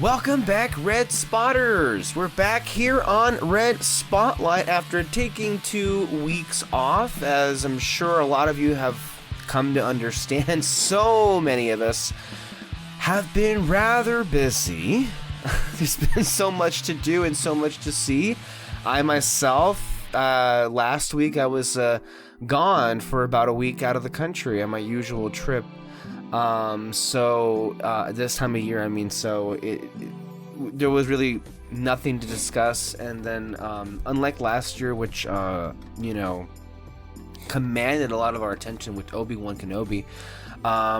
Welcome back, Red Spotters! We're back here on Red Spotlight after taking 2 weeks off, as I'm sure a lot of you have come to understand. So many of us have been rather busy. There's been so much to do and so much to see. I myself, last week I was gone for about a week out of the country on my usual trip. This time of year, there was really nothing to discuss. And then, unlike last year, which, commanded a lot of our attention with Obi-Wan Kenobi,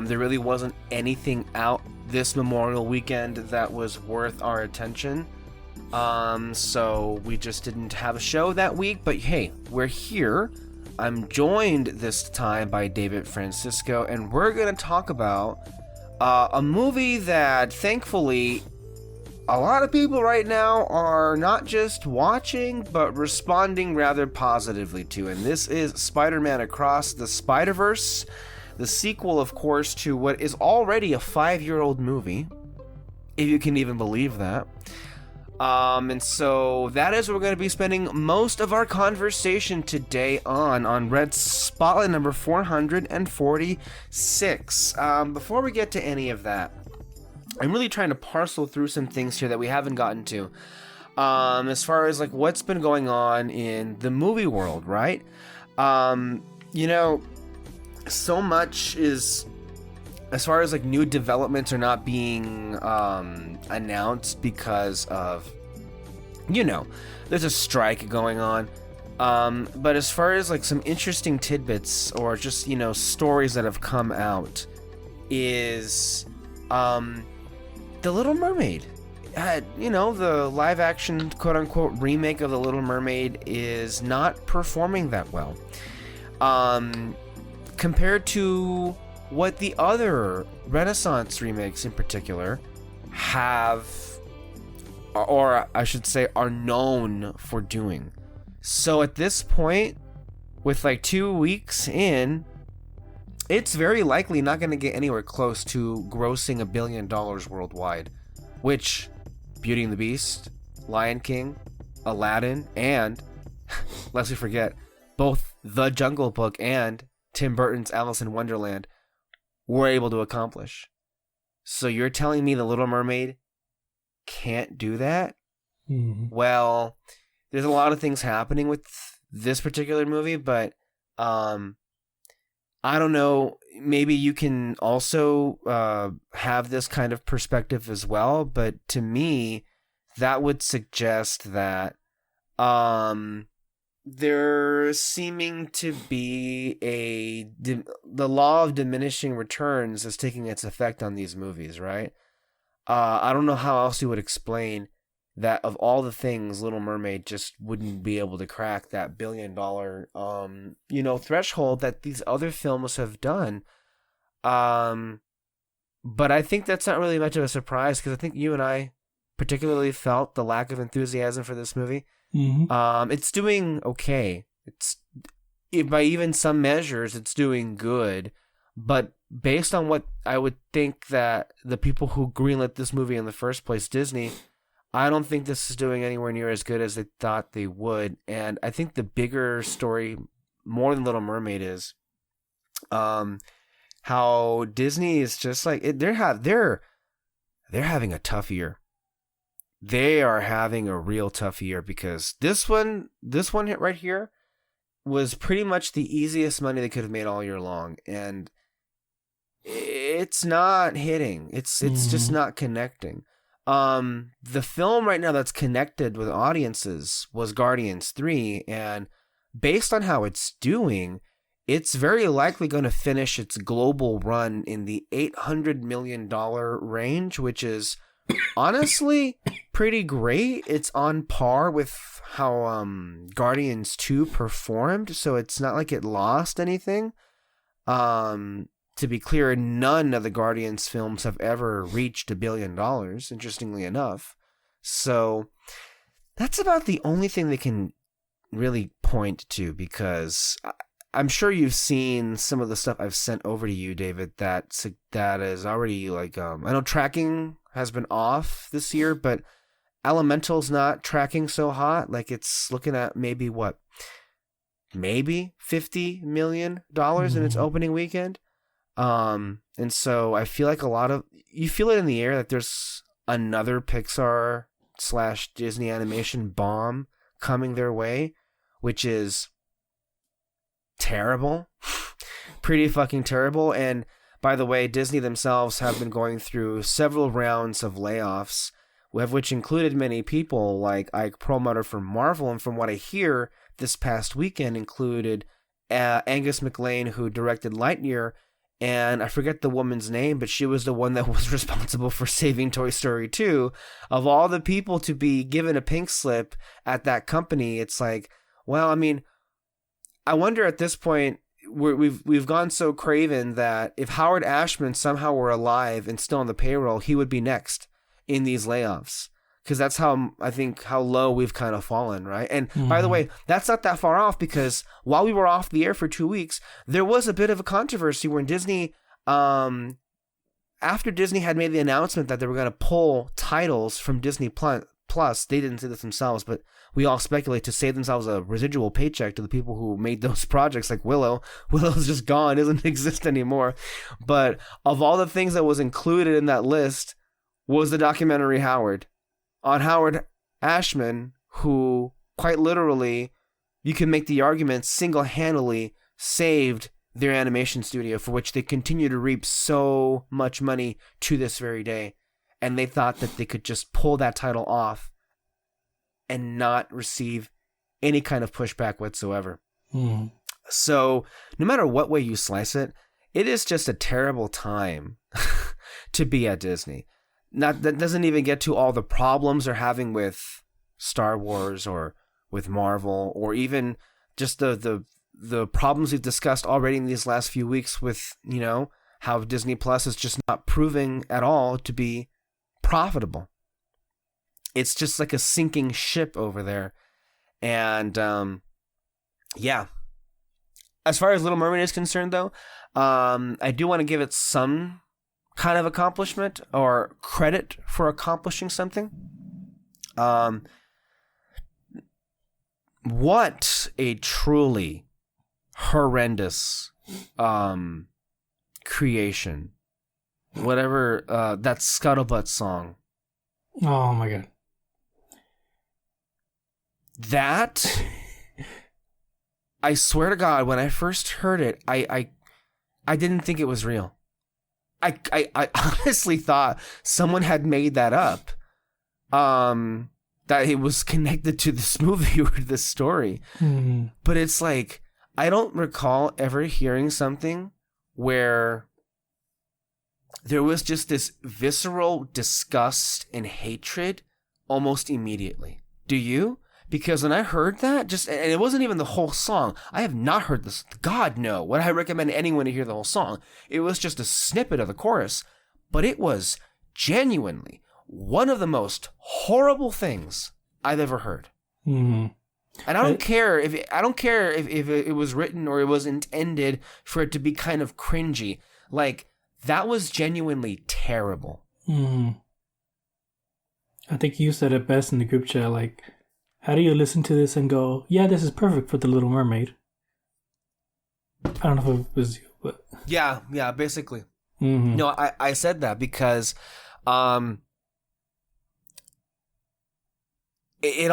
there really wasn't anything out this Memorial Weekend that was worth our attention. So we just didn't have a show that week, but hey, we're here. I'm joined this time by David Francisco, and we're going to talk about a movie that, thankfully, a lot of people right now are not just watching, but responding rather positively to. And this is Spider-Man Across the Spider-Verse, the sequel, of course, to what is already a 5-year-old movie, if you can even believe that. And so that is what we're going to be spending most of our conversation today on Red Spotlight number 446. Before we get to any of that, I'm really trying to parcel through some things here that we haven't gotten to. As far as like what's been going on in the movie world, right? So much is, as far as like new developments are not being announced because of, there's a strike going on. But as far as like some interesting tidbits or just, stories that have come out is The Little Mermaid. The live action quote unquote remake of The Little Mermaid is not performing that well. Compared to what the other Renaissance remakes in particular have, or I should say are known for doing. So at this point, with like 2 weeks in, it's very likely not going to get anywhere close to grossing $1 billion worldwide, which Beauty and the Beast, Lion King, Aladdin, and lest we forget, both The Jungle Book and Tim Burton's Alice in Wonderland were able to accomplish. So you're telling me The Little Mermaid can't do that? Mm-hmm. Well, there's a lot of things happening with this particular movie, but I don't know, maybe you can also have this kind of perspective as well, but to me, that would suggest that there seeming to be the law of diminishing returns is taking its effect on these movies, right? I don't know how else you would explain that of all the things, Little Mermaid just wouldn't be able to crack that $1 billion, threshold that these other films have done. But I think that's not really much of a surprise, because I think you and I particularly felt the lack of enthusiasm for this movie. Mm-hmm. It's doing okay. By even some measures, it's doing good. But based on what I would think that the people who greenlit this movie in the first place, Disney, I don't think this is doing anywhere near as good as they thought they would. And I think the bigger story, more than Little Mermaid, is how Disney is just like they're having a tough year. They are having a real tough year, because this one hit right here was pretty much the easiest money they could have made all year long, and it's not hitting. It's just not connecting. The film right now that's connected with audiences was Guardians 3, and based on how it's doing, it's very likely going to finish its global run in the $800 million range, which is honestly pretty great. It's on par with how Guardians 2 performed, so it's not like it lost anything. To be clear, none of the Guardians films have ever reached $1 billion, interestingly enough. So that's about the only thing they can really point to, because I'm sure you've seen some of the stuff I've sent over to you, David, that is already like, I know tracking has been off this year, but Elemental's not tracking so hot. Like, it's looking at maybe $50 million in its opening weekend. And so I feel like you feel it in the air that there's another Pixar / Disney animation bomb coming their way, which is terrible. Pretty fucking terrible. And by the way, Disney themselves have been going through several rounds of layoffs, which included many people like Ike Perlmutter from Marvel, and from what I hear, this past weekend included Angus MacLane, who directed Lightyear, and I forget the woman's name, but she was the one that was responsible for saving Toy Story 2. Of all the people to be given a pink slip at that company, it's like, well, I mean, I wonder at this point, we've gone so craven that if Howard Ashman somehow were alive and still on the payroll, he would be next in these layoffs, because that's how low we've kind of fallen, right? And by the way, that's not that far off, because while we were off the air for 2 weeks, there was a bit of a controversy when Disney, after Disney had made the announcement that they were going to pull titles from Disney Plus, they didn't say this themselves, but we all speculate to save themselves a residual paycheck to the people who made those projects, like Willow. Willow's just gone, doesn't exist anymore. But of all the things that was included in that list was the documentary Howard, on Howard Ashman, who quite literally, you can make the argument, single-handedly saved their animation studio, for which they continue to reap so much money to this very day. And they thought that they could just pull that title off and not receive any kind of pushback whatsoever. So no matter what way you slice it, it is just a terrible time to be at Disney. That doesn't even get to all the problems they're having with Star Wars or with Marvel, or even just the problems we've discussed already in these last few weeks with, how Disney Plus is just not proving at all to be profitable. It's just like a sinking ship over there. And yeah. As far as Little Mermaid is concerned, though, I do want to give it some kind of accomplishment or credit for accomplishing something. What a truly horrendous creation. Whatever, that Scuttlebutt song. Oh my god. That, I swear to God, when I first heard it, I didn't think it was real. I honestly thought someone had made that up. That it was connected to this movie or this story. But it's like, I don't recall ever hearing something where there was just this visceral disgust and hatred almost immediately. Do you? Because when I heard that, and it wasn't even the whole song. I have not heard this. God, no. Would I recommend anyone to hear the whole song? It was just a snippet of the chorus. But it was genuinely one of the most horrible things I've ever heard. And I don't care if it was written or it was intended for it to be kind of cringy. Like, that was genuinely terrible. I think you said it best in the group chat. Like, how do you listen to this and go, yeah, this is perfect for The Little Mermaid? I don't know if it was you, but yeah, basically. No, I said that because it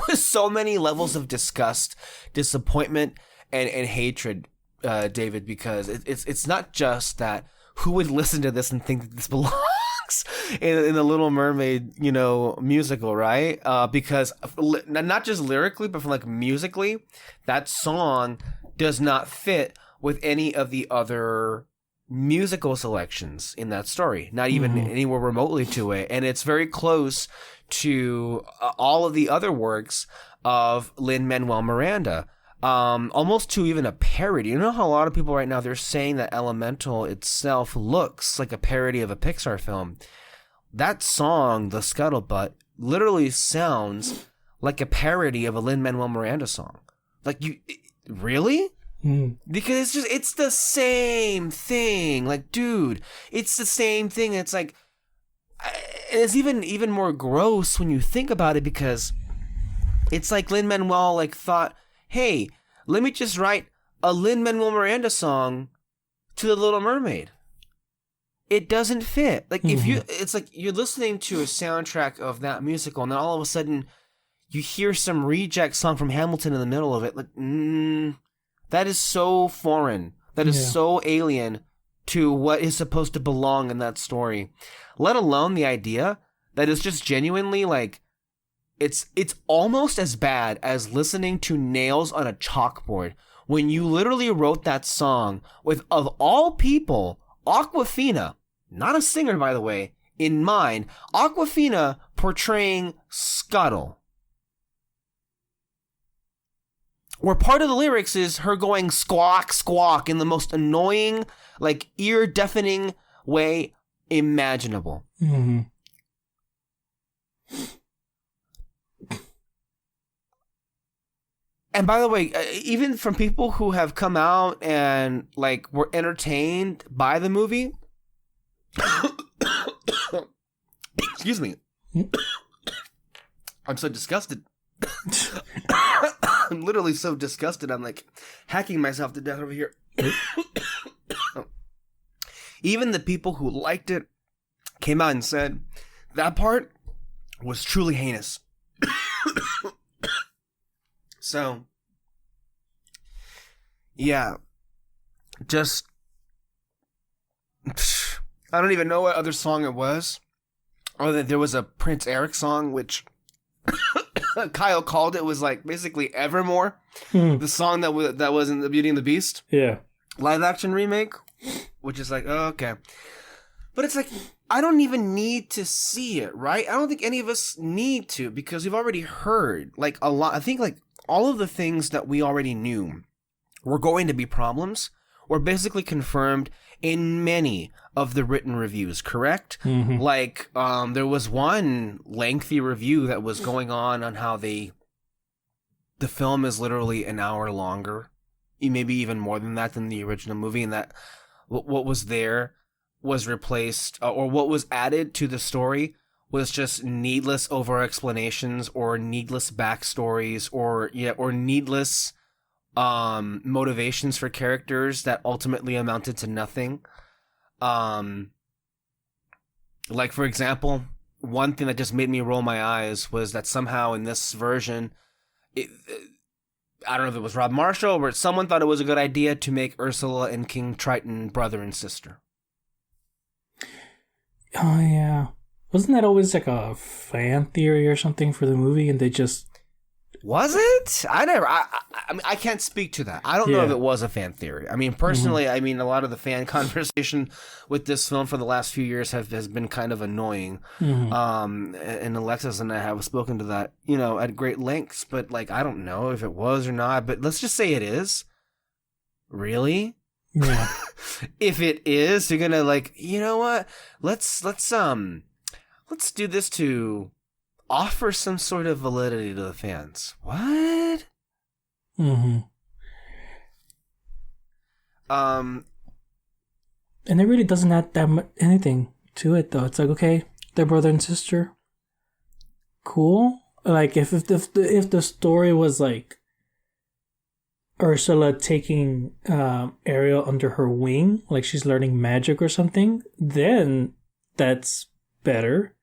was so many levels of disgust, disappointment, and hatred, David, because it's not just that who would listen to this and think that this belongs in the Little Mermaid, musical, right? Because not just lyrically, but from like musically, that song does not fit with any of the other musical selections in that story, not even anywhere remotely to it. And it's very close to all of the other works of Lin-Manuel Miranda. Almost to even a parody. You know how a lot of people right now, they're saying that Elemental itself looks like a parody of a Pixar film. That song, The Scuttlebutt, literally sounds like a parody of a Lin-Manuel Miranda song. Like, really? Because it's the same thing. Like, dude, it's the same thing. It's like, it's even more gross when you think about it, because it's like Lin-Manuel like thought, hey, let me just write a Lin-Manuel Miranda song to The Little Mermaid. It doesn't fit. Like it's like you're listening to a soundtrack of that musical, and then all of a sudden you hear some reject song from Hamilton in the middle of it. Like, that is so foreign. That is so alien to what is supposed to belong in that story. Let alone the idea that it's just genuinely like, it's almost as bad as listening to nails on a chalkboard when you literally wrote that song with, of all people, Awkwafina, not a singer by the way, in mind, Awkwafina portraying Scuttle. Where part of the lyrics is her going squawk, squawk in the most annoying, like ear-deafening way imaginable. Mm-hmm. And by the way, even from people who have come out and like were entertained by the movie, excuse me, I'm so disgusted. I'm literally so disgusted. I'm like hacking myself to death over here. Even the people who liked it came out and said that part was truly heinous. So, yeah, just, I don't even know what other song it was. Or that there was a Prince Eric song, which Kyle called it was like basically Evermore, the song that was in The Beauty and the Beast, live action remake, which is like, oh, okay, but it's like I don't even need to see it, right? I don't think any of us need to, because we've already heard like a lot. I think like all of the things that we already knew were going to be problems were basically confirmed in many of the written reviews, correct? Mm-hmm. Like, there was one lengthy review that was going on how the film is literally an hour longer, maybe even more than that, than the original movie, and that what was there was replaced, or what was added to the story was just needless over explanations or needless backstories or needless motivations for characters that ultimately amounted to nothing. Like, for example, one thing that just made me roll my eyes was that somehow in this version, I don't know if it was Rob Marshall or someone thought it was a good idea to make Ursula and King Triton brother and sister. Oh, yeah. Wasn't that always like a fan theory or something for the movie, and they just... Was it? I mean, I can't speak to that. I don't know if it was a fan theory. I mean, personally, I mean, a lot of the fan conversation with this film for the last few years has been kind of annoying. And Alexis and I have spoken to that, at great lengths. But like, I don't know if it was or not. But let's just say it is. Really? Yeah. If it is, you're gonna like, you know what? Let's do this to offer some sort of validity to the fans. What? Mm-hmm. And it really doesn't add that much, anything to it, though. It's like, okay, they're brother and sister. Cool. Like, if the story was like Ursula taking Ariel under her wing, like she's learning magic or something, then that's better.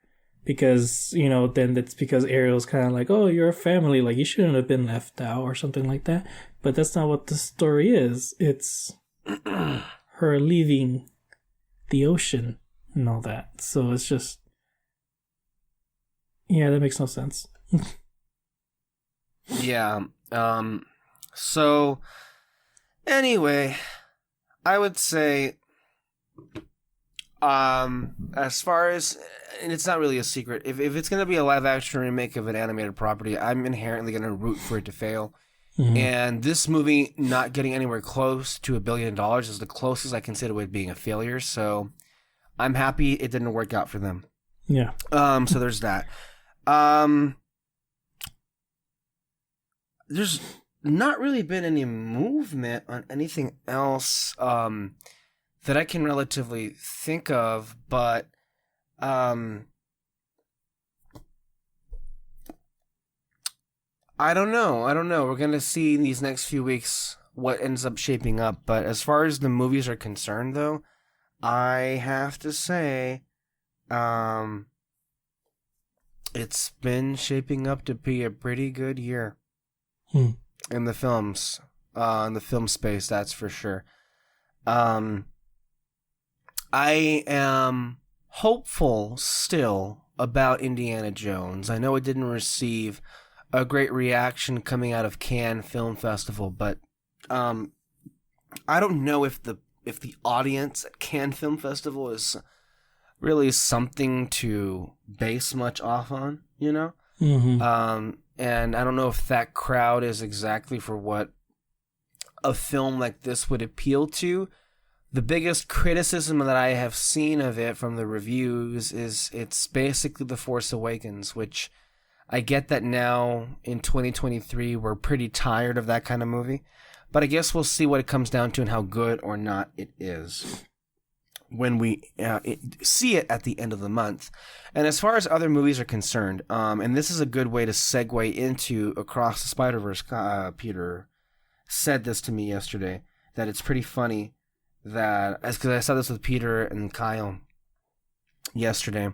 Because, then that's because Ariel's kind of like, oh, you're a family, like you shouldn't have been left out or something like that. But that's not what the story is. It's her leaving the ocean and all that. So it's just, yeah, that makes no sense. Yeah. So, anyway, I would say, as far as, and it's not really a secret, if it's going to be a live action remake of an animated property, I'm inherently going to root for it to fail. Mm-hmm. And this movie not getting anywhere close to $1 billion is the closest I consider it being a failure. So I'm happy it didn't work out for them. Yeah. So there's that. There's not really been any movement on anything else that I can relatively think of, but Um, I don't know. We're gonna see in these next few weeks what ends up shaping up. But as far as the movies are concerned, though, I have to say, um, it's been shaping up to be a pretty good year Hmm. in the films, in the film space. That's for sure. Um, I am hopeful still about Indiana Jones. I know it didn't receive a great reaction coming out of Cannes Film Festival, but um, I don't know if the audience at Cannes Film Festival is really something to base much off on, you know? Mm-hmm. And I don't know if that crowd is exactly for what a film like this would appeal to. The biggest criticism that I have seen of it from the reviews is it's basically The Force Awakens, which I get that now in 2023 we're pretty tired of that kind of movie. But I guess we'll see what it comes down to and how good or not it is when we see it at the end of the month. And as far as other movies are concerned, and this is a good way to segue into Across the Spider-Verse, Peter said this to me yesterday, that it's pretty funny that, because I saw this with Peter and Kyle yesterday.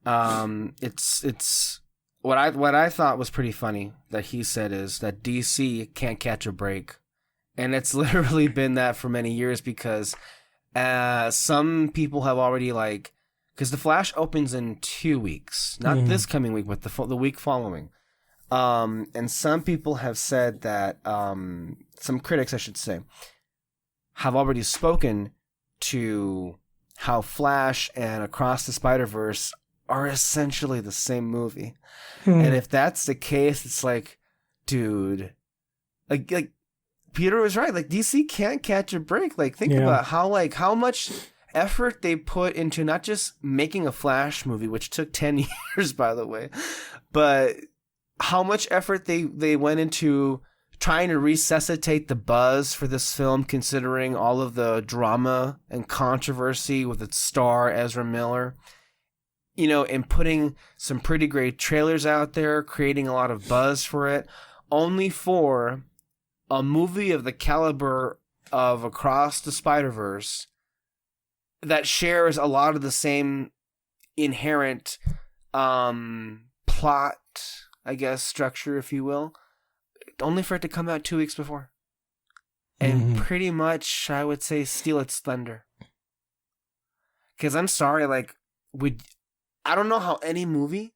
It's what I thought was pretty funny that he said is that DC can't catch a break. And it's literally been that for many years because some people have already because The Flash opens in 2 weeks, not this coming week, but the week following. And some people have said that, some critics, I should say, have already spoken to how Flash and Across the Spider-Verse are essentially the same movie. And if that's the case, it's like, dude, like Peter was right. Like, DC can't catch a break. Like, think about how much effort they put into not just making a Flash movie, which took 10 years, by the way, but how much effort they went into trying to resuscitate the buzz for this film, considering all of the drama and controversy with its star, Ezra Miller. You know, and putting some pretty great trailers out there, creating a lot of buzz for it, only for a movie of the caliber of Across the Spider-Verse that shares a lot of the same inherent plot, I guess, structure, if you will, only for it to come out 2 weeks before. And pretty much, I would say, steal its thunder. Because I'm sorry, I don't know how any movie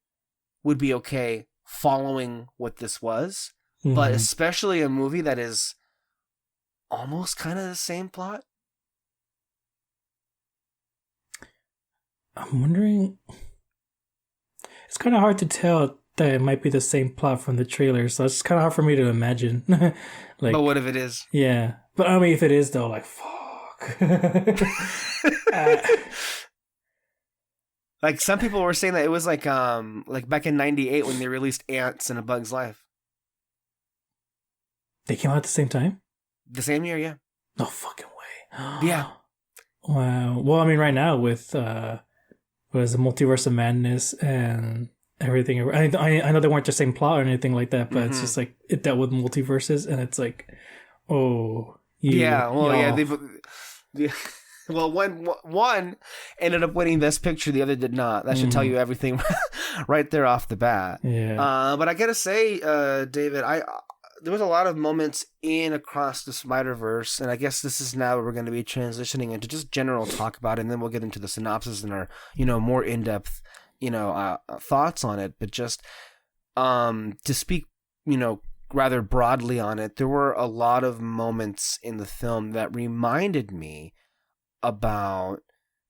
would be okay following what this was, but especially a movie that is almost kind of the same plot. I'm wondering, it's kind of hard to tell that it might be the same plot from the trailer, so it's kind of hard for me to imagine. But what if it is? Yeah, but I mean, if it is though, fuck. Like, some people were saying that it was like back in '98 when they released Ants in A Bug's Life. They came out at the same time? The same year, yeah. No fucking way. Yeah. Wow. Well, I mean, right now with what is it, Multiverse of Madness and everything. I know they weren't the same plot or anything like that, but it's just like it dealt with multiverses, and it's like, oh, yeah. Well, yeah. Well, one ended up winning Best Picture, the other did not. That should tell you everything right there off the bat. Yeah. But I gotta say, David, there was a lot of moments in Across the Spider-Verse, and I guess this is now where we're going to be transitioning into just general talk about it, and then we'll get into the synopsis and our, more in-depth, thoughts on it. But just to speak, rather broadly on it, there were a lot of moments in the film that reminded me about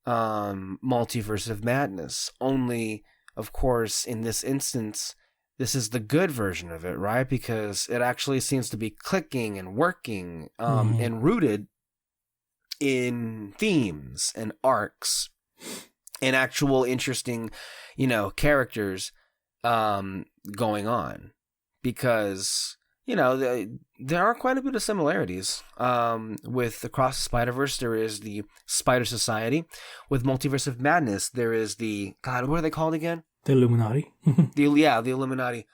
Multiverse of Madness. Only, of course, in this instance, this is the good version of it, right? Because it actually seems to be clicking and working and rooted in themes and arcs and actual interesting, characters going on. Because, there are quite a bit of similarities. With Across the Spider-Verse, there is the Spider Society. With Multiverse of Madness, there is the God. What are they called again? The Illuminati. The Illuminati.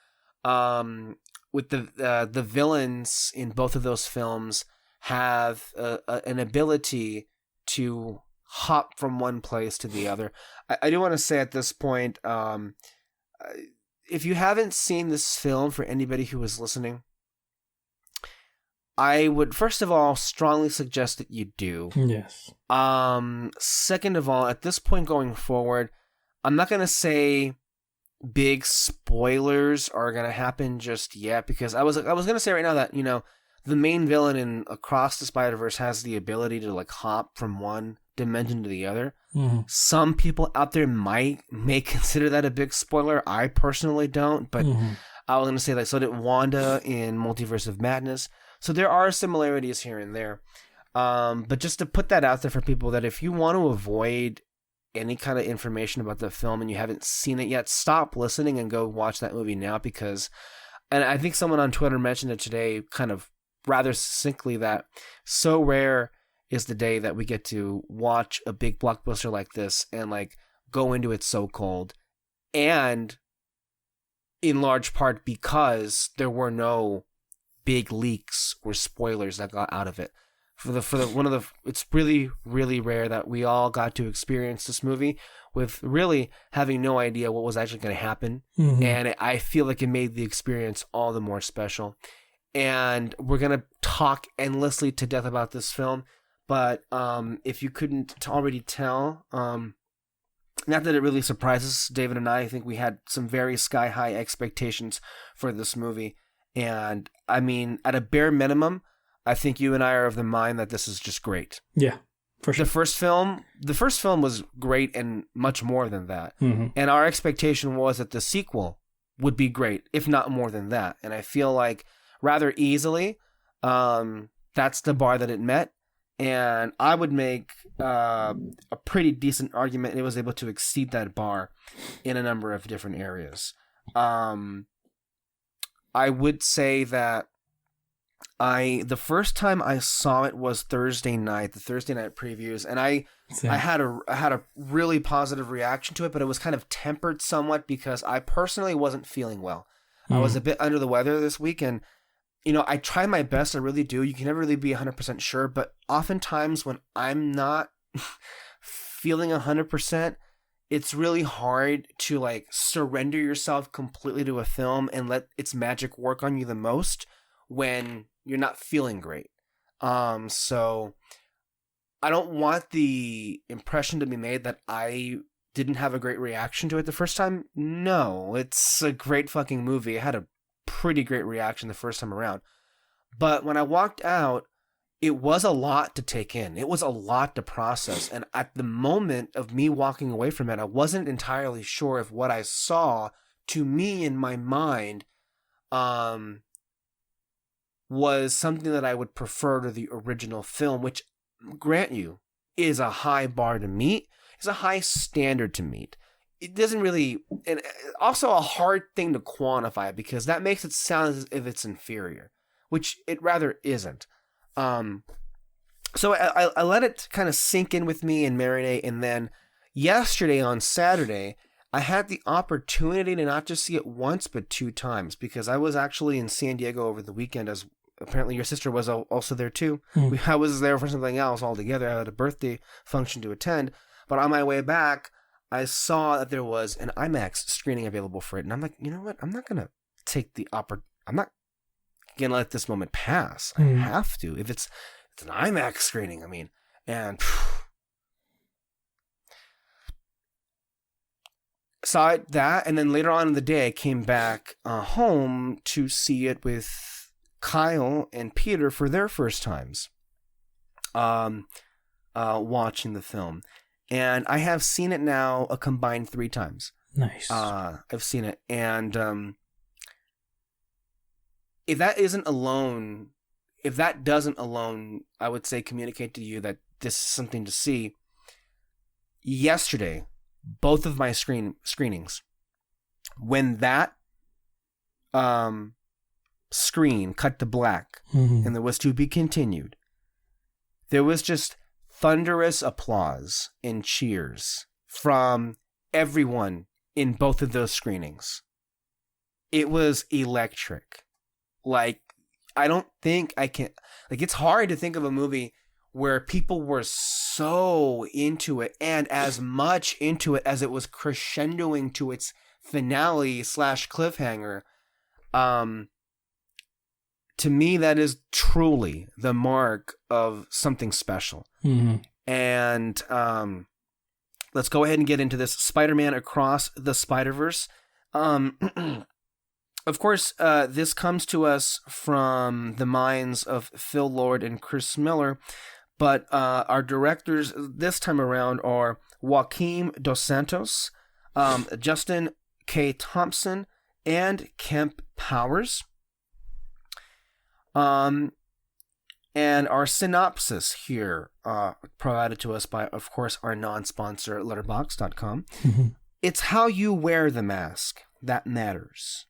With the villains in both of those films have an ability to hop from one place to the other. I do want to say at this point, if you haven't seen this film, for anybody who is listening, I would first of all strongly suggest that you do. Yes. Second of all, at this point going forward, I'm not gonna say big spoilers are gonna happen just yet, because I was gonna say right now that the main villain in Across the Spider-Verse has the ability to like hop from one dimension to the other. Mm-hmm. Some people out there may consider that a big spoiler. I personally don't, but I was gonna say that so did Wanda in Multiverse of Madness. So there are similarities here and there. But just to put that out there for people, that if you want to avoid any kind of information about the film and you haven't seen it yet, stop listening and go watch that movie now, because, and I think someone on Twitter mentioned it today kind of rather succinctly, that so rare is the day that we get to watch a big blockbuster like this and like go into it so cold, and in large part because there were no big leaks or spoilers that got out of it. It's really, really rare that we all got to experience this movie with really having no idea what was actually going to happen. And I feel like it made the experience all the more special. And we're going to talk endlessly to death about this film. But if you couldn't already tell, not that it really surprises David and I think we had some very sky-high expectations for this movie. And I mean, at a bare minimum, I think you and I are of the mind that this is just great. Yeah, for sure. The first film was great and much more than that. And our expectation was that the sequel would be great, if not more than that. And I feel like rather easily, that's the bar that it met. And I would make a pretty decent argument it was able to exceed that bar in a number of different areas. I would say that the first time I saw it was Thursday night, the Thursday night previews, and I had a really positive reaction to it, but it was kind of tempered somewhat because I personally wasn't feeling well. I was a bit under the weather this week, and I try my best, I really do. You can never really be 100% sure, but oftentimes when I'm not feeling 100%, it's really hard to like surrender yourself completely to a film and let its magic work on you the most when you're not feeling great. So I don't want the impression to be made that I didn't have a great reaction to it the first time. No, it's a great fucking movie. I had a pretty great reaction the first time around. But when I walked out, it was a lot to take in. It was a lot to process. And at the moment of me walking away from it, I wasn't entirely sure if what I saw, to me in my mind, was something that I would prefer to the original film, which, grant you, is a high bar to meet. It's a high standard to meet. It doesn't really, and also a hard thing to quantify, because that makes it sound as if it's inferior, which it rather isn't. So I let it kind of sink in with me and marinate, and then yesterday on Saturday, I had the opportunity to not just see it once, but 2 times, because I was actually in San Diego over the weekend, as apparently your sister was also there too. I was there for something else altogether. I had a birthday function to attend, but on my way back, I saw that there was an IMAX screening available for it, and I'm like, you know what? I'm not gonna take the I'm not gonna let this moment pass. I have to. If it's an IMAX screening, I mean, and saw it that, and then later on in the day, I came back home to see it with Kyle and Peter for their first times watching the film. And I have seen it now a combined 3 times. Nice. I've seen it. And if that doesn't alone, I would say communicate to you that this is something to see. Yesterday, both of my screenings, when that screen cut to black Mm-hmm. and there was to be continued, there was just thunderous applause and cheers from everyone in both of those screenings. It was electric. Like, I don't think I can... Like, it's hard to think of a movie where people were so into it and as much into it as it was crescendoing to its finale / cliffhanger. To me, that is truly the mark of something special. Mm-hmm. And let's go ahead and get into this. Spider-Man Across the Spider-Verse. Of course, this comes to us from the minds of Phil Lord and Chris Miller, but our directors this time around are Joaquim Dos Santos, Justin K. Thompson, and Kemp Powers. And our synopsis here, provided to us by, of course, our non-sponsor, Letterboxd.com. Mm-hmm. It's how you wear the mask that matters.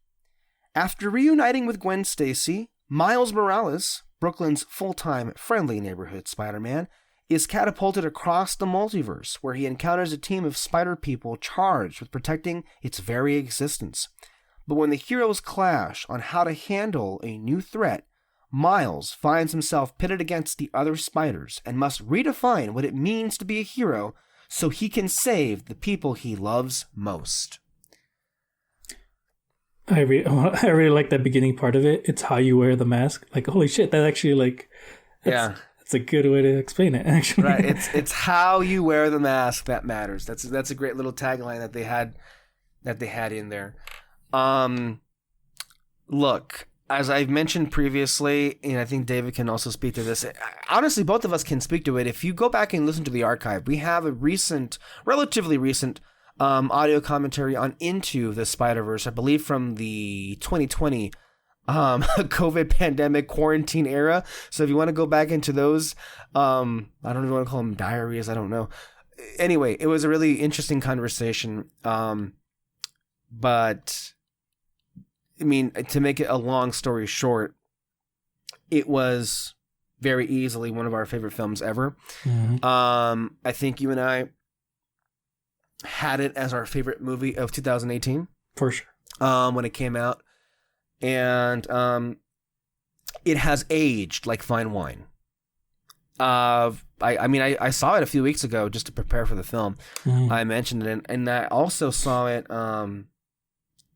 After reuniting with Gwen Stacy, Miles Morales, Brooklyn's full-time friendly neighborhood Spider-Man, is catapulted across the multiverse, where he encounters a team of spider people charged with protecting its very existence. But when the heroes clash on how to handle a new threat, Miles finds himself pitted against the other spiders and must redefine what it means to be a hero so he can save the people he loves most. I really like that beginning part of it. It's how you wear the mask. Like, holy shit, that actually, like, that's a good way to explain it, actually. Right, it's how you wear the mask that matters. That's a great little tagline that they had in there. Look, as I've mentioned previously, and I think David can also speak to this. Honestly, both of us can speak to it. If you go back and listen to the archive, we have a relatively recent audio commentary on Into the Spider-Verse, I believe from the 2020 COVID pandemic quarantine era. So if you want to go back into those, I don't even want to call them diaries, I don't know. Anyway, it was a really interesting conversation. But I mean, to make it a long story short, it was very easily one of our favorite films ever. Mm-hmm. I think you and I had it as our favorite movie of 2018 For sure. when it came out, and it has aged like fine wine. I saw it a few weeks ago just to prepare for the film. Mm-hmm. I mentioned it, and I also saw it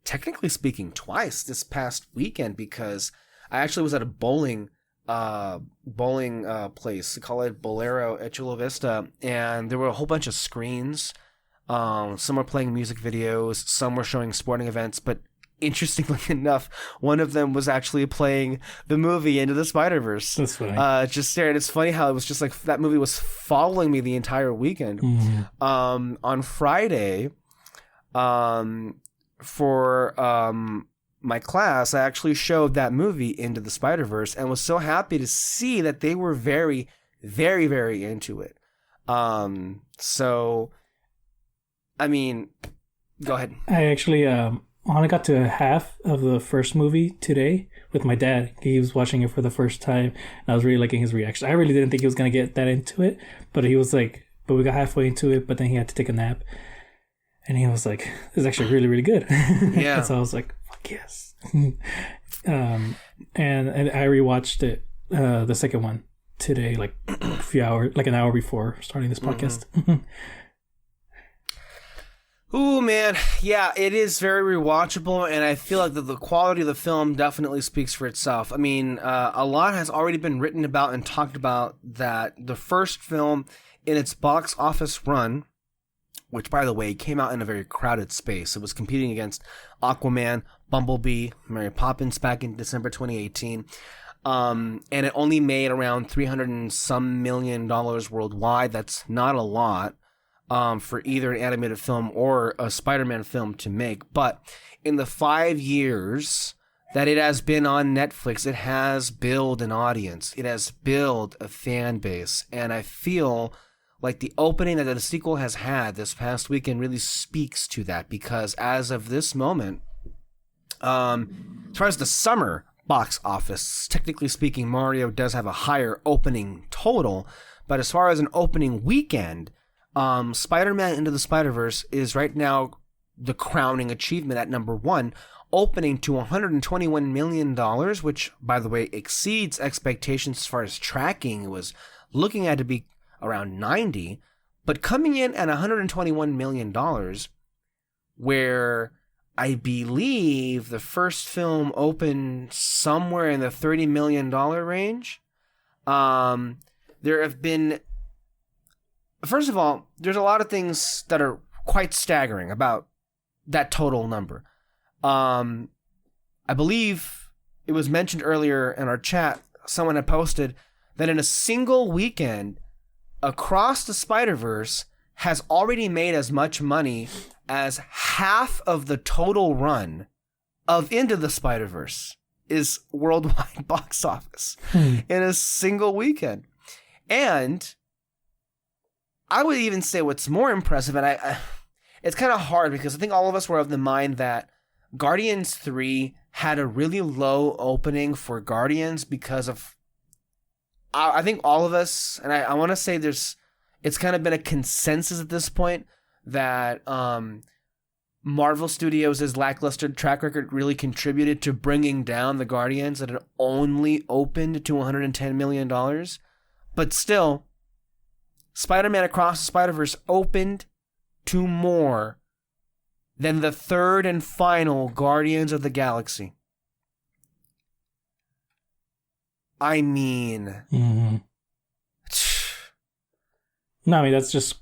technically speaking twice this past weekend, because I actually was at a bowling place. They call it Bolero at Chula Vista, and there were a whole bunch of screens. Some were playing music videos, some were showing sporting events, but interestingly enough, one of them was actually playing the movie Into the Spider-Verse. That's funny. Just there, and it's funny how it was just like that movie was following me the entire weekend. Mm-hmm. On Friday, for my class, I actually showed that movie Into the Spider-Verse and was so happy to see that they were very, very, very into it. So, I mean, go ahead. I actually only got to half of the first movie today with my dad. He was watching it for the first time, and I was really liking his reaction. I really didn't think he was going to get that into it, but he was like, but we got halfway into it, but then he had to take a nap. And he was like, this is actually really, really good. Yeah. So I was like, fuck yes. And I rewatched it, the second one today, like a few hours, like an hour before starting this podcast. Ooh, man. Yeah, it is very rewatchable, and I feel like the quality of the film definitely speaks for itself. I mean, a lot has already been written about and talked about that the first film in its box office run, which, by the way, came out in a very crowded space. It was competing against Aquaman, Bumblebee, Mary Poppins back in December 2018. And it only made around $300 and some million worldwide. That's not a lot for either an animated film or a Spider-Man film to make. But in the 5 years that it has been on Netflix, it has built an audience. It has built a fan base. And I feel like the opening that the sequel has had this past weekend really speaks to that, because as of this moment, as far as the summer box office. Technically speaking, Mario does have a higher opening total, but as far as an opening weekend, Spider-Man Into the Spider-Verse is right now the crowning achievement at number 1, opening to $121 million, which, by the way, exceeds expectations as far as tracking. It was looking at to be around 90, but coming in at $121 million, where I believe the first film opened somewhere in the $30 million range. There have been... First of all, there's a lot of things that are quite staggering about that total number. I believe it was mentioned earlier in our chat, someone had posted that in a single weekend, Across the Spider-Verse has already made as much money as half of the total run of Into the Spider-Verse is worldwide box office in a single weekend. And I would even say what's more impressive, and I it's kind of hard because I think all of us were of the mind that Guardians 3 had a really low opening for Guardians because of, I think all of us, and I want to say it's kind of been a consensus at this point that Marvel Studios' lackluster track record really contributed to bringing down the Guardians, that it only opened to $110 million. But still, Spider-Man Across the Spider-Verse opened to more than the third and final Guardians of the Galaxy. I mean... Mm-hmm. No, I mean, that's just...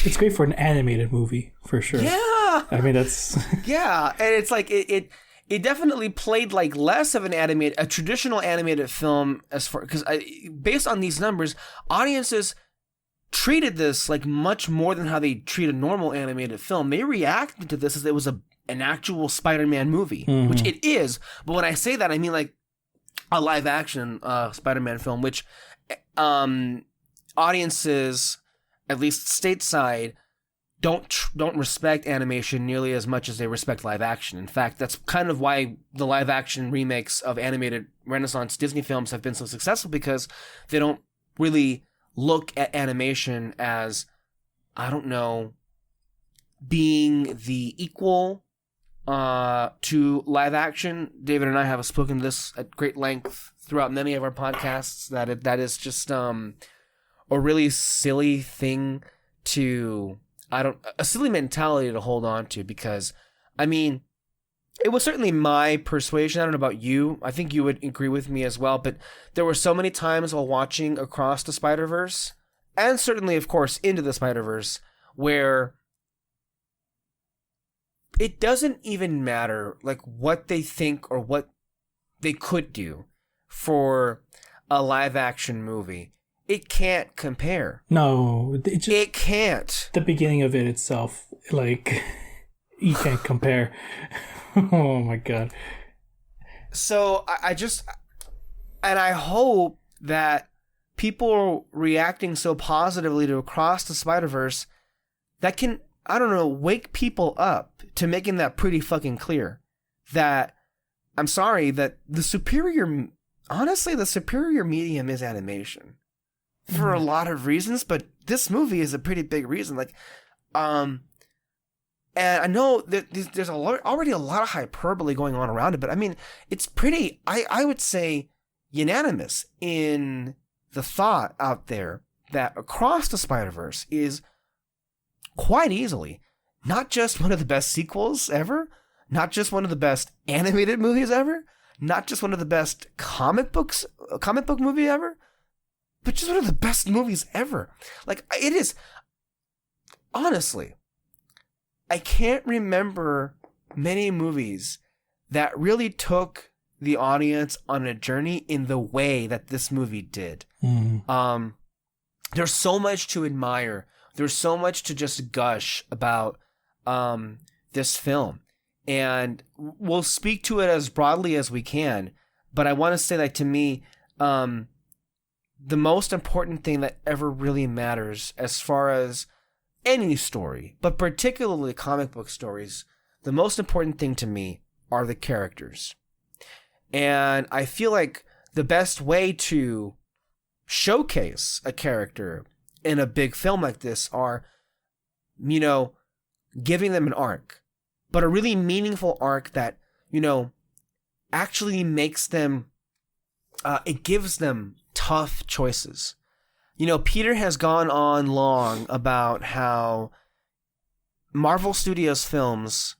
It's great for an animated movie, for sure. Yeah! I mean, that's... Yeah, and it's like, it definitely played like less of a traditional animated film as far... Because based on these numbers, audiences treated this like much more than how they treat a normal animated film. They reacted to this as it was an actual Spider-Man movie, which it is. But when I say that, I mean like a live action Spider-Man film, which audiences, at least stateside, don't respect animation nearly as much as they respect live action. In fact, that's kind of why the live action remakes of animated Renaissance Disney films have been so successful, because they don't really look at animation as, I don't know, being the equal to live action. David and I have spoken this at great length throughout many of our podcasts, that is just a really silly thing to, a silly mentality to hold on to, because, I mean, it was certainly my persuasion. I don't know about you. I think you would agree with me as well, but there were so many times while watching Across the Spider-Verse, and certainly, of course, Into the Spider-Verse, where it doesn't even matter like what they think or what they could do for a live action movie. It can't compare. No, it can't. The beginning of it itself, like, you can't compare. Oh my god. So I hope that people reacting so positively to Across the Spider-Verse, that can, I don't know, wake people up to making that pretty fucking clear. That, I'm sorry, that the superior medium is animation. For a lot of reasons, but this movie is a pretty big reason. Like, and I know that there's already a lot of hyperbole going on around it, but I mean, it's pretty, I would say, unanimous in the thought out there that Across the Spider-Verse is quite easily not just one of the best sequels ever, not just one of the best animated movies ever, not just one of the best comic book movie ever, but just one of the best movies ever. Like, it is, honestly, I can't remember many movies that really took the audience on a journey in the way that this movie did. There's so much to admire. There's so much to just gush about this film. And we'll speak to it as broadly as we can. But I want to say that, to me, the most important thing that ever really matters as far as any story, but particularly comic book stories, the most important thing to me are the characters. And I feel like the best way to showcase a character in a big film like this are, giving them an arc, but a really meaningful arc that, actually makes them, it gives them tough choices. Peter has gone on long about how Marvel Studios films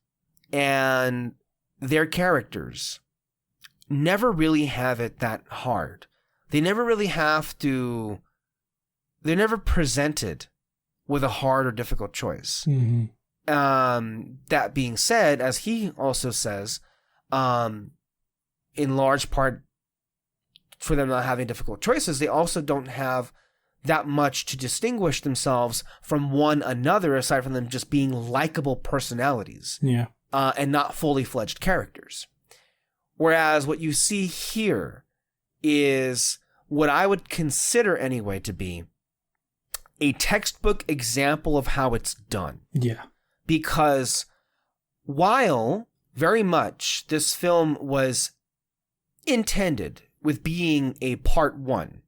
and their characters never really have it that hard. They never really have to, they're never presented with a hard or difficult choice. Mm-hmm. That being said, as he also says, in large part for them not having difficult choices, they also don't have that much to distinguish themselves from one another, aside from them just being likable personalities. Yeah. And not fully fledged characters. Whereas what you see here is what I would consider anyway to be a textbook example of how it's done. Yeah. Because while very much this film was intended with being a part one,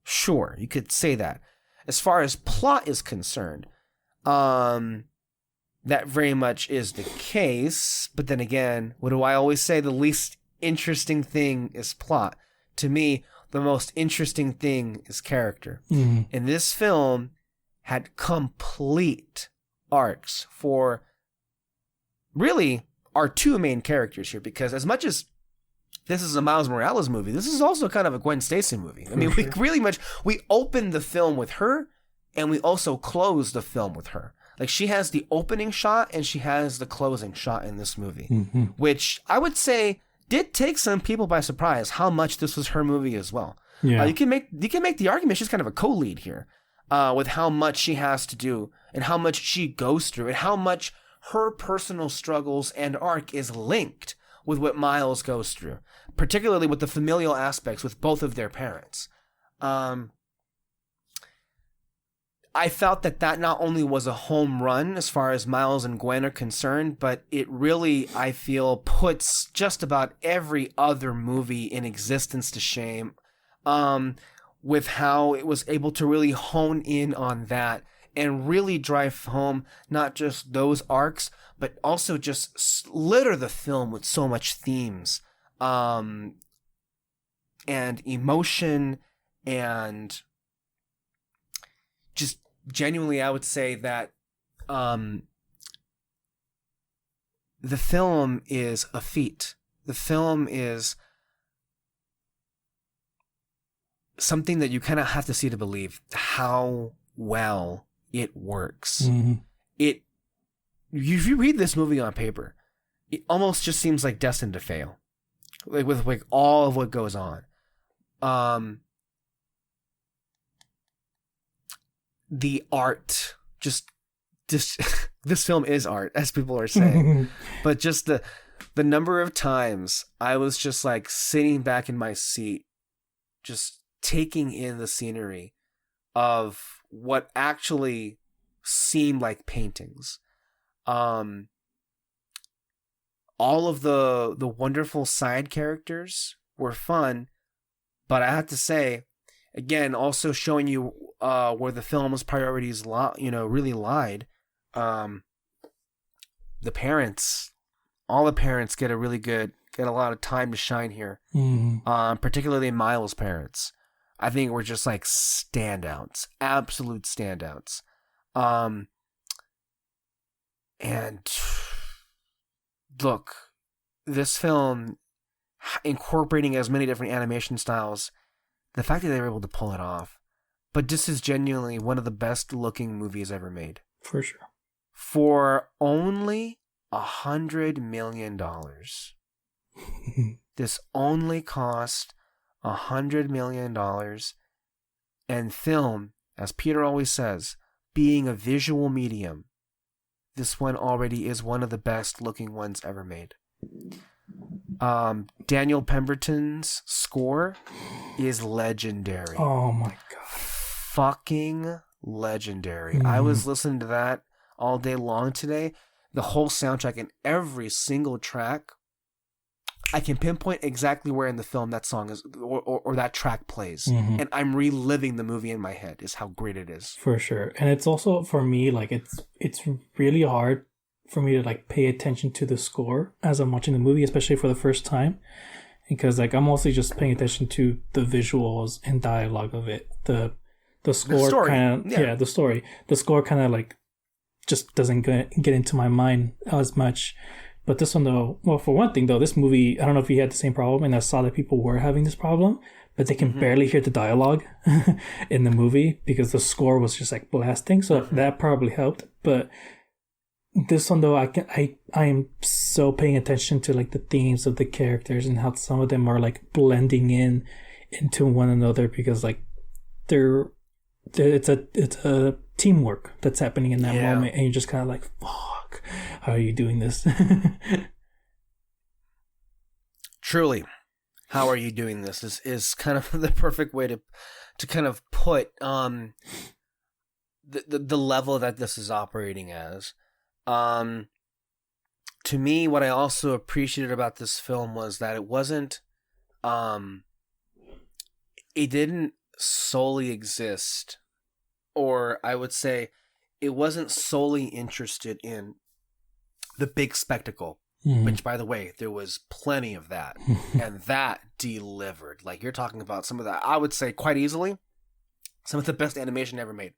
sure, you could say that. As far as plot is concerned, that very much is the case. But then again, what do I always say? The least interesting thing is plot. To me, the most interesting thing is character. Mm-hmm. And this film had complete arcs for really our two main characters here. Because as much as this is a Miles Morales movie, this is also kind of a Gwen Stacy movie. I mean, we open the film with her, and we also close the film with her. Like, she has the opening shot and she has the closing shot in this movie, Mm-hmm. which I would say did take some people by surprise how much this was her movie as well. Yeah. You can make the argument she's kind of a co-lead here, with how much she has to do and how much she goes through and how much her personal struggles and arc is linked with what Miles goes through, particularly with the familial aspects with both of their parents. I felt that not only was a home run as far as Miles and Gwen are concerned, but it really, I feel, puts just about every other movie in existence to shame, with how it was able to really hone in on that and really drive home not just those arcs, but also just litter the film with so much themes, and emotion, and just genuinely, I would say that the film is a feat. The film is something that you kind of have to see to believe how well it works. Mm-hmm. If you read this movie on paper, it almost just seems like destined to fail, like with like all of what goes on. The art, just this film is art, as people are saying. But just the number of times I was just like sitting back in my seat, just taking in the scenery of what actually seemed like paintings. All of the wonderful side characters were fun, but I have to say, again, also showing you where the film's priorities really lied. The parents, all the parents get a lot of time to shine here. Mm-hmm. Particularly Miles' parents, I think were just like standouts, absolute standouts. And look, this film incorporating as many different animation styles, the fact that they were able to pull it off. But this is genuinely one of the best looking movies ever made. For sure. For only $100 million. This only cost $100 million. And film, as Peter always says, being a visual medium, this one already is one of the best looking ones ever made. Daniel Pemberton's score is legendary. Oh my god. Fucking legendary. I was listening to that all day long today. The whole soundtrack and every single track I can pinpoint exactly where in the film that song is or that track plays, Mm-hmm. and I'm reliving the movie in my head. Is how great it is. For sure. And it's also for me like it's really hard for me to like pay attention to the score as I'm watching the movie, especially for the first time, because like I'm mostly just paying attention to the visuals and dialogue of it. The score kind of the story. The score kind of like just doesn't get into my mind as much. But this one though, well, for one thing though, this movie, I don't know if you had the same problem, and I saw that people were having this problem, but they can barely hear the dialogue in the movie because the score was just like blasting. So that probably helped. But this one though, I am so paying attention to like the themes of the characters and how some of them are like blending into one another, because like it's a teamwork that's happening in that moment, and you're just kind of like, fuck, how are you doing this? Truly, how are you doing this is kind of the perfect way to kind of put the level that this is operating as. To me, what I also appreciated about this film was that it wasn't it didn't solely exist, or I would say it wasn't solely interested in the big spectacle, which, by the way, there was plenty of that, and that delivered. Like, you're talking about some of that, I would say quite easily, some of the best animation ever made.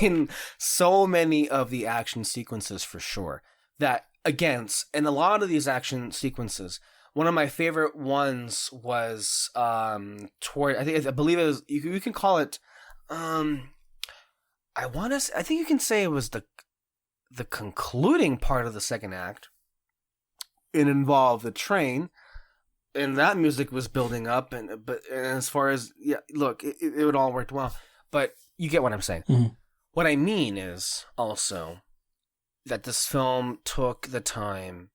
In so many of the action sequences, for sure. That, again, in a lot of these action sequences, one of my favorite ones was I believe it was, you can call it, I think you can say it was the concluding part of the second act. It involved the train, and that music was building up, and as far as, look, it all worked well, but you get what I'm saying. Mm-hmm. What I mean is also that this film took the time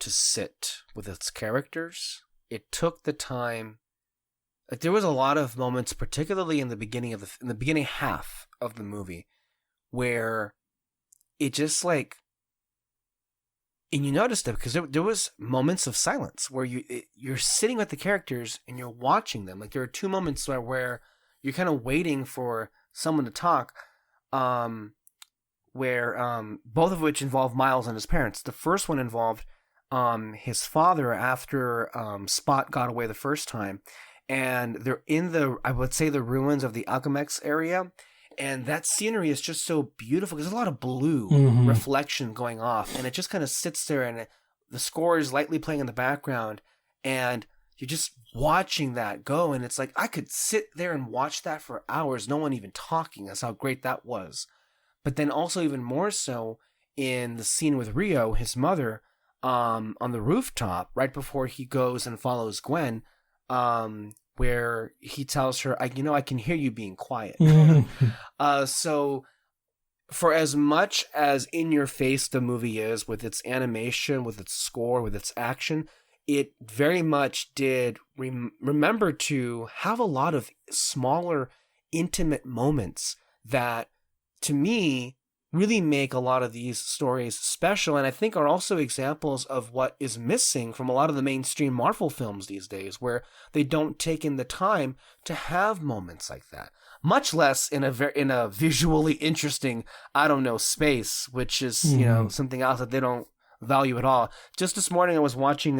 to sit with its characters. It took the time. Like, there was a lot of moments, particularly in the beginning in the beginning half of the movie, where it just like, and you noticed it because there was moments of silence where you're sitting with the characters and you're watching them. Like, there are two moments where you're kind of waiting for someone to talk, where both of which involve Miles and his parents. The first one involved his father after Spot got away the first time, and they're in I would say the ruins of the Alchemex area, and that scenery is just so beautiful. There's a lot of blue reflection going off, and it just kind of sits there, and the score is lightly playing in the background, and you're just watching that go, and it's like, I could sit there and watch that for hours, no one even talking. That's how great that was. But then also even more so in the scene with Rio, his mother, on the rooftop, right before he goes and follows Gwen, where he tells her, I can hear you being quiet. So for as much as in your face the movie is, with its animation, with its score, with its action, it very much did remember to have a lot of smaller, intimate moments that, to me, really make a lot of these stories special, and I think are also examples of what is missing from a lot of the mainstream Marvel films these days, where they don't take in the time to have moments like that, much less in a visually interesting, space, which is something else that they don't value at all. Just this morning, I was watching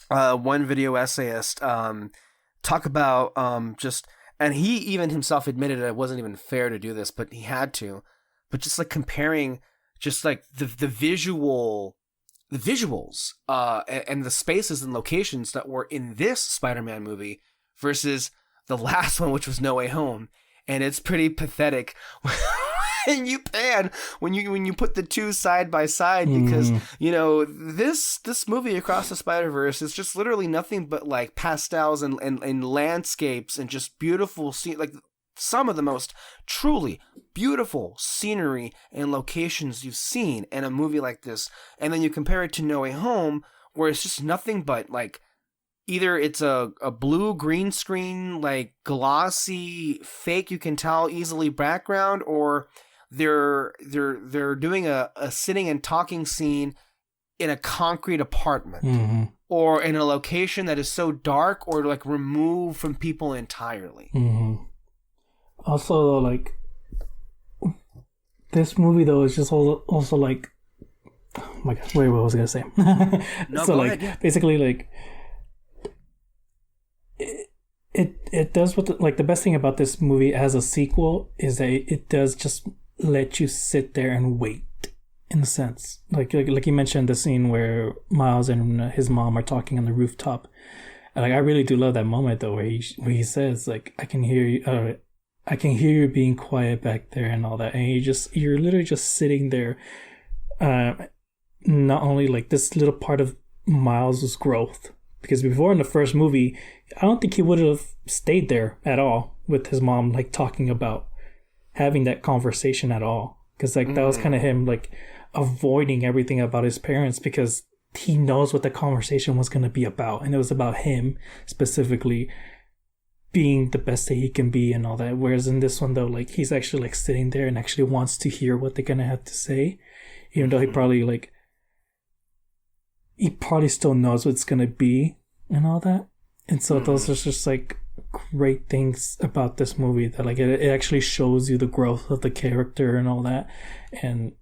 one video essayist talk about and he even himself admitted it wasn't even fair to do this, but he had to. But just like comparing, just like the visuals and the spaces and locations that were in this Spider-Man movie versus the last one, which was No Way Home, and it's pretty pathetic when you put the two side by side, because this movie Across the Spider-Verse is just literally nothing but like pastels and landscapes and just beautiful like some of the most truly beautiful scenery and locations you've seen in a movie like this. And then you compare it to No Way Home, where it's just nothing but like, either it's a blue green screen, like glossy, fake, you can tell easily background, or they're doing a sitting and talking scene in a concrete apartment, or in a location that is so dark or like removed from people entirely. Mm-hmm. Also, like, this movie though is just also like, oh my god, wait, what was I gonna say? No, so go like ahead, yeah. basically like it does what like the best thing about this movie as a sequel is that it does just let you sit there and wait, in a sense. Like you mentioned the scene where Miles and his mom are talking on the rooftop. And, like, I really do love that moment though, where he says like, I can hear you being quiet back there and all that, and you're literally just sitting there. Not only like this little part of Miles' growth, because before in the first movie, I don't think he would have stayed there at all with his mom, like talking about having that conversation at all, because like that was kind of him like avoiding everything about his parents, because he knows what the conversation was going to be about, and it was about him specifically being the best that he can be and all that. Whereas in this one though, like he's actually like sitting there and actually wants to hear what they're gonna have to say, even though he probably still knows what it's gonna be and all that. And so those are just like great things about this movie, that like it actually shows you the growth of the character and all that. And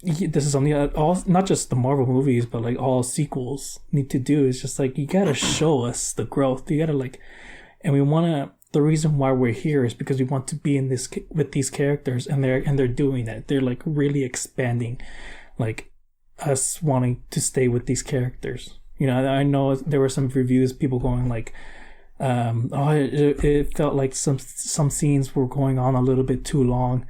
this is something that all, not just the Marvel movies, but like all sequels need to do, is just like, you gotta show us the growth. You gotta like, and we want to, the reason why we're here is because we want to be in this with these characters, and they're doing that. They're like really expanding like us wanting to stay with these characters. You know, I know there were some reviews, people going like, it felt like some scenes were going on a little bit too long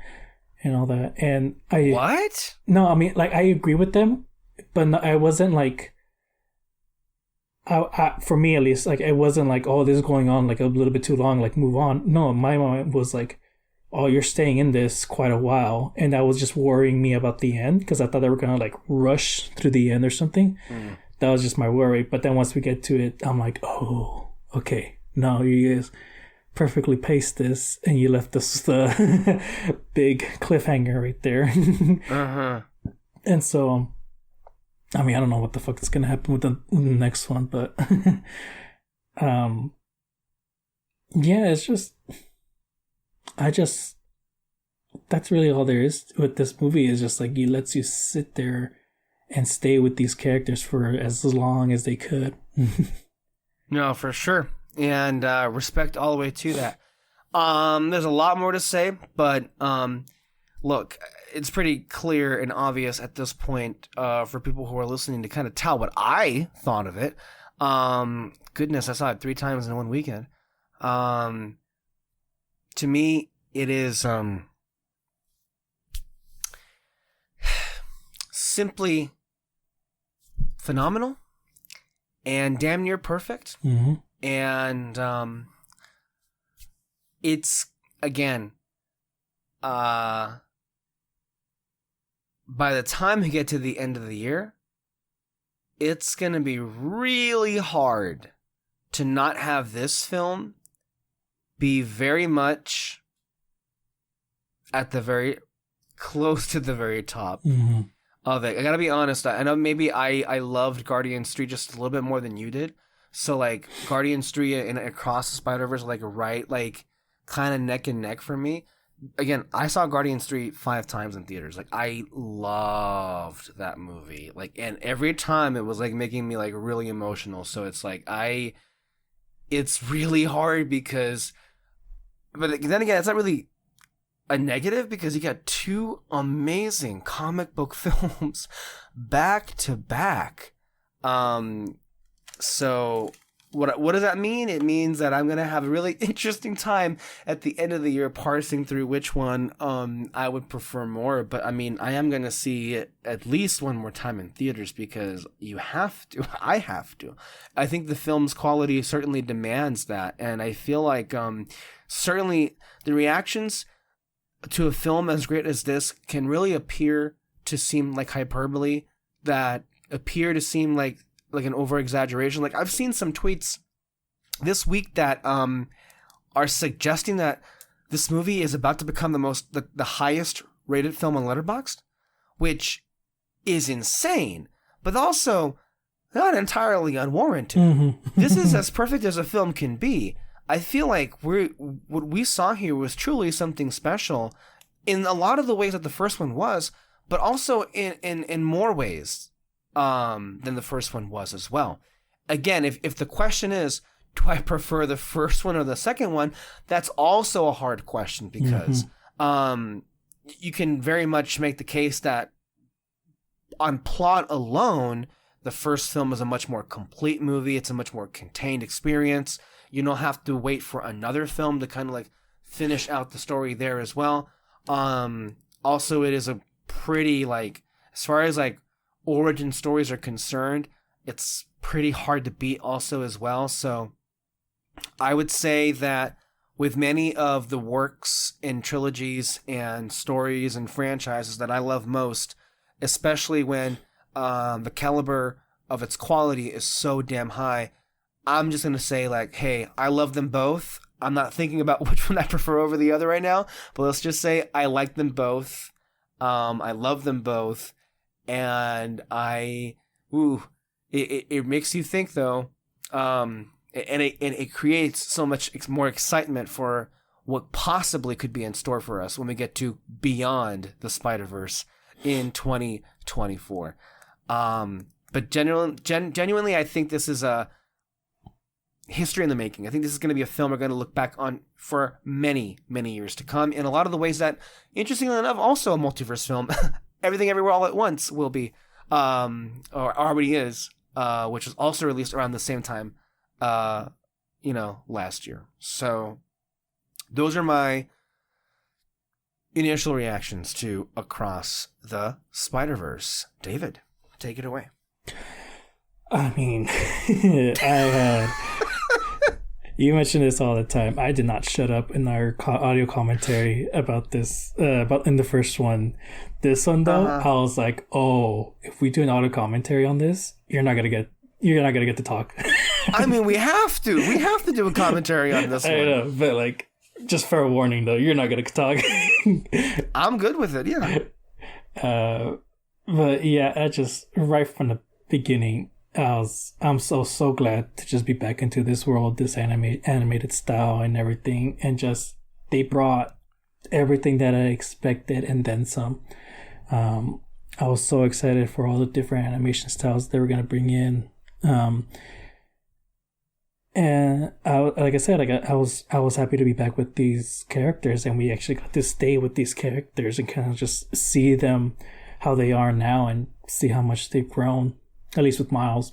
and all that. And I mean, like, I agree with them, but no, I wasn't like, for me at least, like, it wasn't like, oh, this is going on like a little bit too long, like move on. No, my mind was like, oh, you're staying in this quite a while, and that was just worrying me about the end, because I thought they were gonna like rush through the end or something. That was just my worry. But then once we get to it, I'm like, oh, okay, no, you guys perfectly paced this, and you left us the big cliffhanger right there. And so, I mean, I don't know what the fuck is gonna happen with the next one, but yeah, it's just, that's really all there is with this movie, is just like, he lets you sit there and stay with these characters for as long as they could. No, for sure. And respect all the way to that. There's a lot more to say, but look, it's pretty clear and obvious at this point for people who are listening to kind of tell what I thought of it. Goodness, I saw it 3 times in one weekend. To me, it is simply phenomenal and damn near perfect. And it's, again, by the time we get to the end of the year, it's going to be really hard to not have this film be very much at the very, close to the very top of it. I gotta be honest, I know maybe I loved Guardians 3 just a little bit more than you did. So like Guardians 3 and Across the Spider-Verse are like right, like kind of neck and neck for me. Again, I saw Guardians 3 5 times in theaters. Like, I loved that movie. Like, and every time it was like making me like really emotional. So it's like it's really hard because, but then again, it's not really a negative because you got 2 amazing comic book films back to back. So what does that mean? It means that I'm going to have a really interesting time at the end of the year parsing through which one I would prefer more. But I mean, I am going to see it at least one more time in theaters because you have to. I have to. I think the film's quality certainly demands that. And I feel like certainly the reactions to a film as great as this can really appear to seem like hyperbole, that appear to seem like an over-exaggeration. Like, I've seen some tweets this week that are suggesting that this movie is about to become the highest rated film on Letterboxd, which is insane. But also, not entirely unwarranted. Mm-hmm. This is as perfect as a film can be. I feel like what we saw here was truly something special in a lot of the ways that the first one was, but also in more ways than the first one was as well. Again, if the question is, do I prefer the first one or the second one, that's also a hard question because you can very much make the case that on plot alone, the first film is a much more complete movie. It's a much more contained experience. You don't have to wait for another film to kind of like finish out the story there as well. Also, it is a pretty like, as far as like origin stories are concerned, it's pretty hard to beat also as well. So I would say that with many of the works and trilogies and stories and franchises that I love most, especially when the caliber of its quality is so damn high, I'm just going to say like, hey, I love them both. I'm not thinking about which one I prefer over the other right now, but let's just say I like them both. I love them both. And it makes you think though. And it creates so much more excitement for what possibly could be in store for us when we get to Beyond the Spider-Verse in 2024. But genuinely, I think this is a history in the making. I think this is going to be a film we're going to look back on for many, many years to come. In a lot of the ways that, interestingly enough, also a multiverse film, Everything Everywhere All at Once will be, or already is, which was also released around the same time, last year. So those are my initial reactions to Across the Spider-Verse. David, take it away. I mean, you mention this all the time. I did not shut up in our audio commentary about this, about in the first one. This one though, I was like, oh, if we do an audio commentary on this, you're not gonna get to talk. I mean, we have to do a commentary on this one. I know, but like, just fair warning though, you're not gonna talk. I'm good with it, yeah. But yeah, I just right from the beginning, I'm so glad to just be back into this world, this animated style and everything, and just they brought everything that I expected and then some. I was so excited for all the different animation styles they were gonna bring in. And like I said, I was happy to be back with these characters, and we actually got to stay with these characters and kind of just see them how they are now and see how much they've grown, at least with Miles.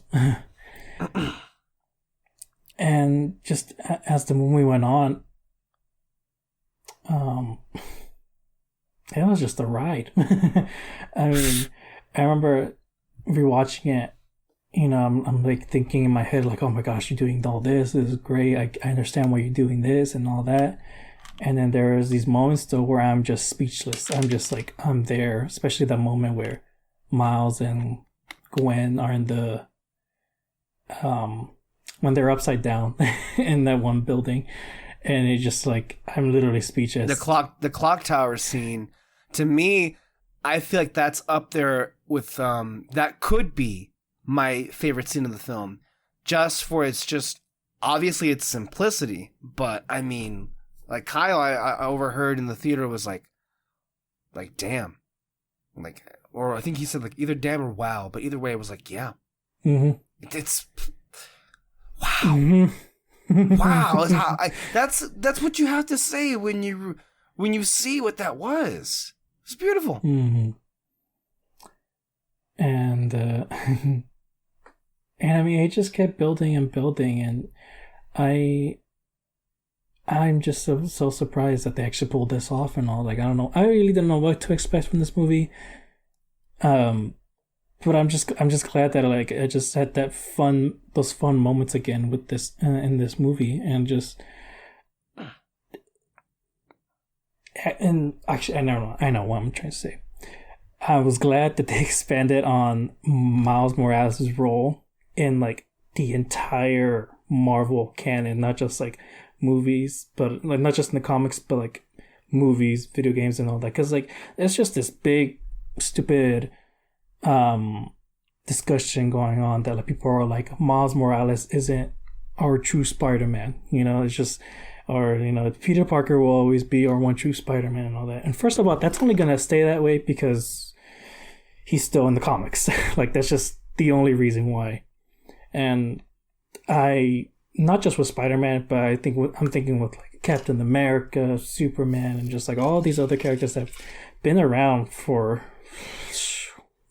And just as the movie went on, it was just a ride. I mean, I remember rewatching it. I'm like thinking in my head, like, oh my gosh, you're doing all this. This is great. I understand why you're doing this and all that. And then there's these moments though where I'm just speechless. I'm just like, I'm there. Especially that moment where Miles and Gwen are in the, when they're upside down in that one building. And it's just like, I'm literally speechless. The clock tower scene, to me, I feel like that's up there with, that could be my favorite scene of the film, just for obviously its simplicity, but I mean, like Kyle, I overheard in the theater was like damn, like, or I think he said like either damn or wow, but either way it was like, yeah, it's wow, wow. That's what you have to say when you see what that was. It's beautiful. And and I mean, it just kept building and building, and I'm just so surprised that they actually pulled this off and all. Like, I don't know, I really didn't know what to expect from this movie. But I'm just glad that like I just had those fun moments again with this in this movie, and just and actually I know what I'm trying to say. I was glad that they expanded on Miles Morales' role in like the entire Marvel canon, not just like movies, but like not just in the comics, but like movies, video games, and all that. Because like it's just this big, stupid discussion going on that like people are like Miles Morales isn't our true Spider-Man. It's just, or Peter Parker will always be our one true Spider-Man and all that. And first of all, that's only gonna stay that way because he's still in the comics. Like that's just the only reason why. And I not just with Spider-Man, but I'm thinking with like Captain America, Superman, and just like all these other characters that have been around for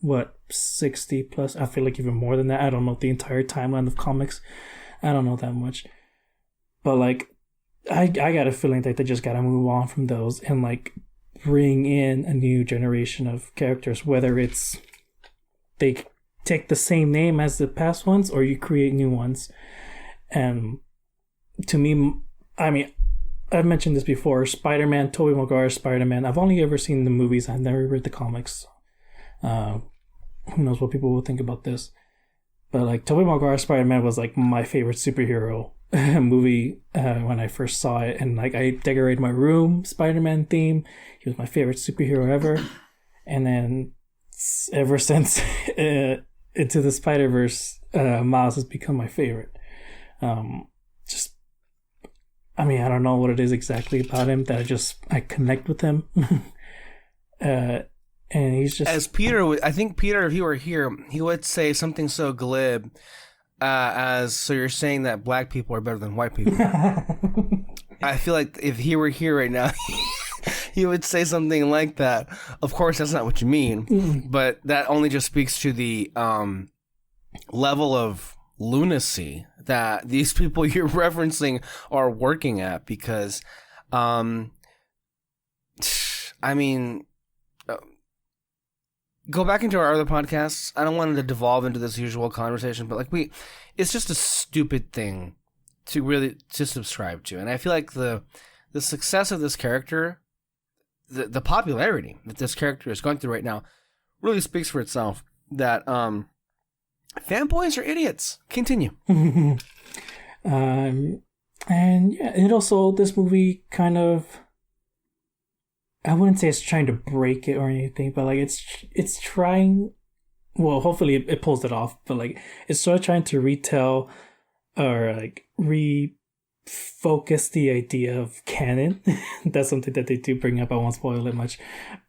what 60 plus. I feel like even more than that. I don't know the entire timeline of comics. I don't know that much, but like I got a feeling that they just gotta move on from those and like bring in a new generation of characters, whether it's they take the same name as the past ones or you create new ones. And to me, I mean, I've mentioned this before, Spider-Man, Tobey Maguire's Spider-Man, I've only ever seen the movies. I've never read the comics. Who knows what people will think about this. But like Tobey Maguire's Spider-Man was like my favorite superhero movie when I first saw it. And like I decorated my room Spider-Man theme. He was my favorite superhero ever. And then ever since Into the Spider-Verse, Miles has become my favorite. Just, I mean, I don't know what it is exactly about him that I connect with him. And he's just as Peter. I think Peter, if he were here, he would say something so glib as, "So you're saying that black people are better than white people?" I feel like if he were here right now, he would say something like that. Of course, that's not what you mean, but that only just speaks to the level of lunacy that these people you're referencing are working at. Because, I mean, go back into our other podcasts. I don't want it to devolve into this usual conversation, but like it's just a stupid thing to subscribe to. And I feel like the success of this character, the popularity that this character is going through right now, really speaks for itself. That fanboys are idiots. Continue. And yeah, and also this movie kind of, I wouldn't say it's trying to break it or anything, but like it's trying. Well, hopefully it pulls it off, but like it's sort of trying to retell or like refocus the idea of canon. That's something that they do bring up. I won't spoil it much,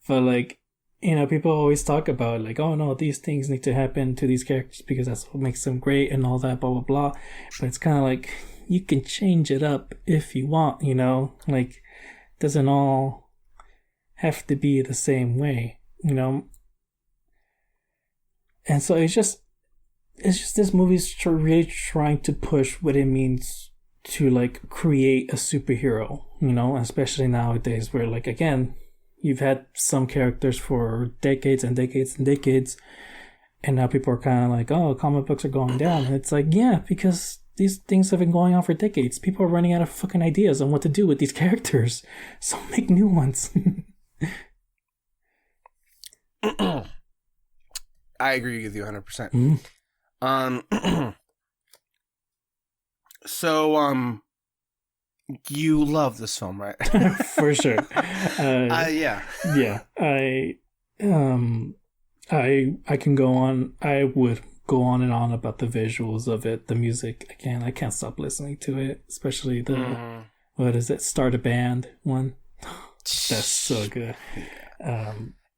but like people always talk about like, oh no, these things need to happen to these characters because that's what makes them great and all that, blah blah blah. But it's kind of like you can change it up if you want, like it doesn't all have to be the same way, and so it's just this movie's really trying to push what it means to like create a superhero, especially nowadays where like again you've had some characters for decades and decades and decades, and now people are kind of like, oh, comic books are going down. And it's like, yeah, because these things have been going on for decades. People are running out of fucking ideas on what to do with these characters, so make new ones. I agree with you 100%. Mm-hmm. So you love this film, right? For sure. Yeah. Yeah. I can go on. I would go on and on about the visuals of it, the music. Again, I can't stop listening to it, especially the what is it? Start a Band one. That's so good.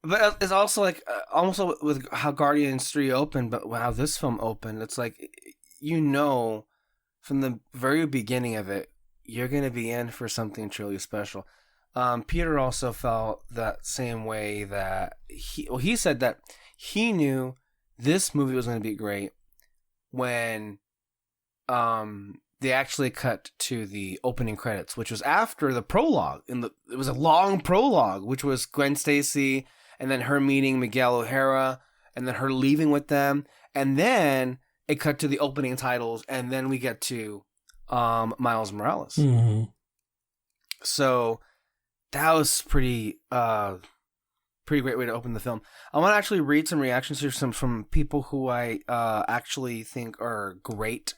But it's also like almost with how Guardians 3 opened, but how this film opened, it's like from the very beginning of it, you're going to be in for something truly special. Peter also felt that same way that he said that he knew this movie was going to be great when they actually cut to the opening credits, which was after the prologue. It was a long prologue, which was Gwen Stacy and then her meeting Miguel O'Hara and then her leaving with them. And then it cut to the opening titles, and then we get to Miles Morales. Mm-hmm. So that was pretty great way to open the film. I want to actually read some reactions here from people who I actually think are great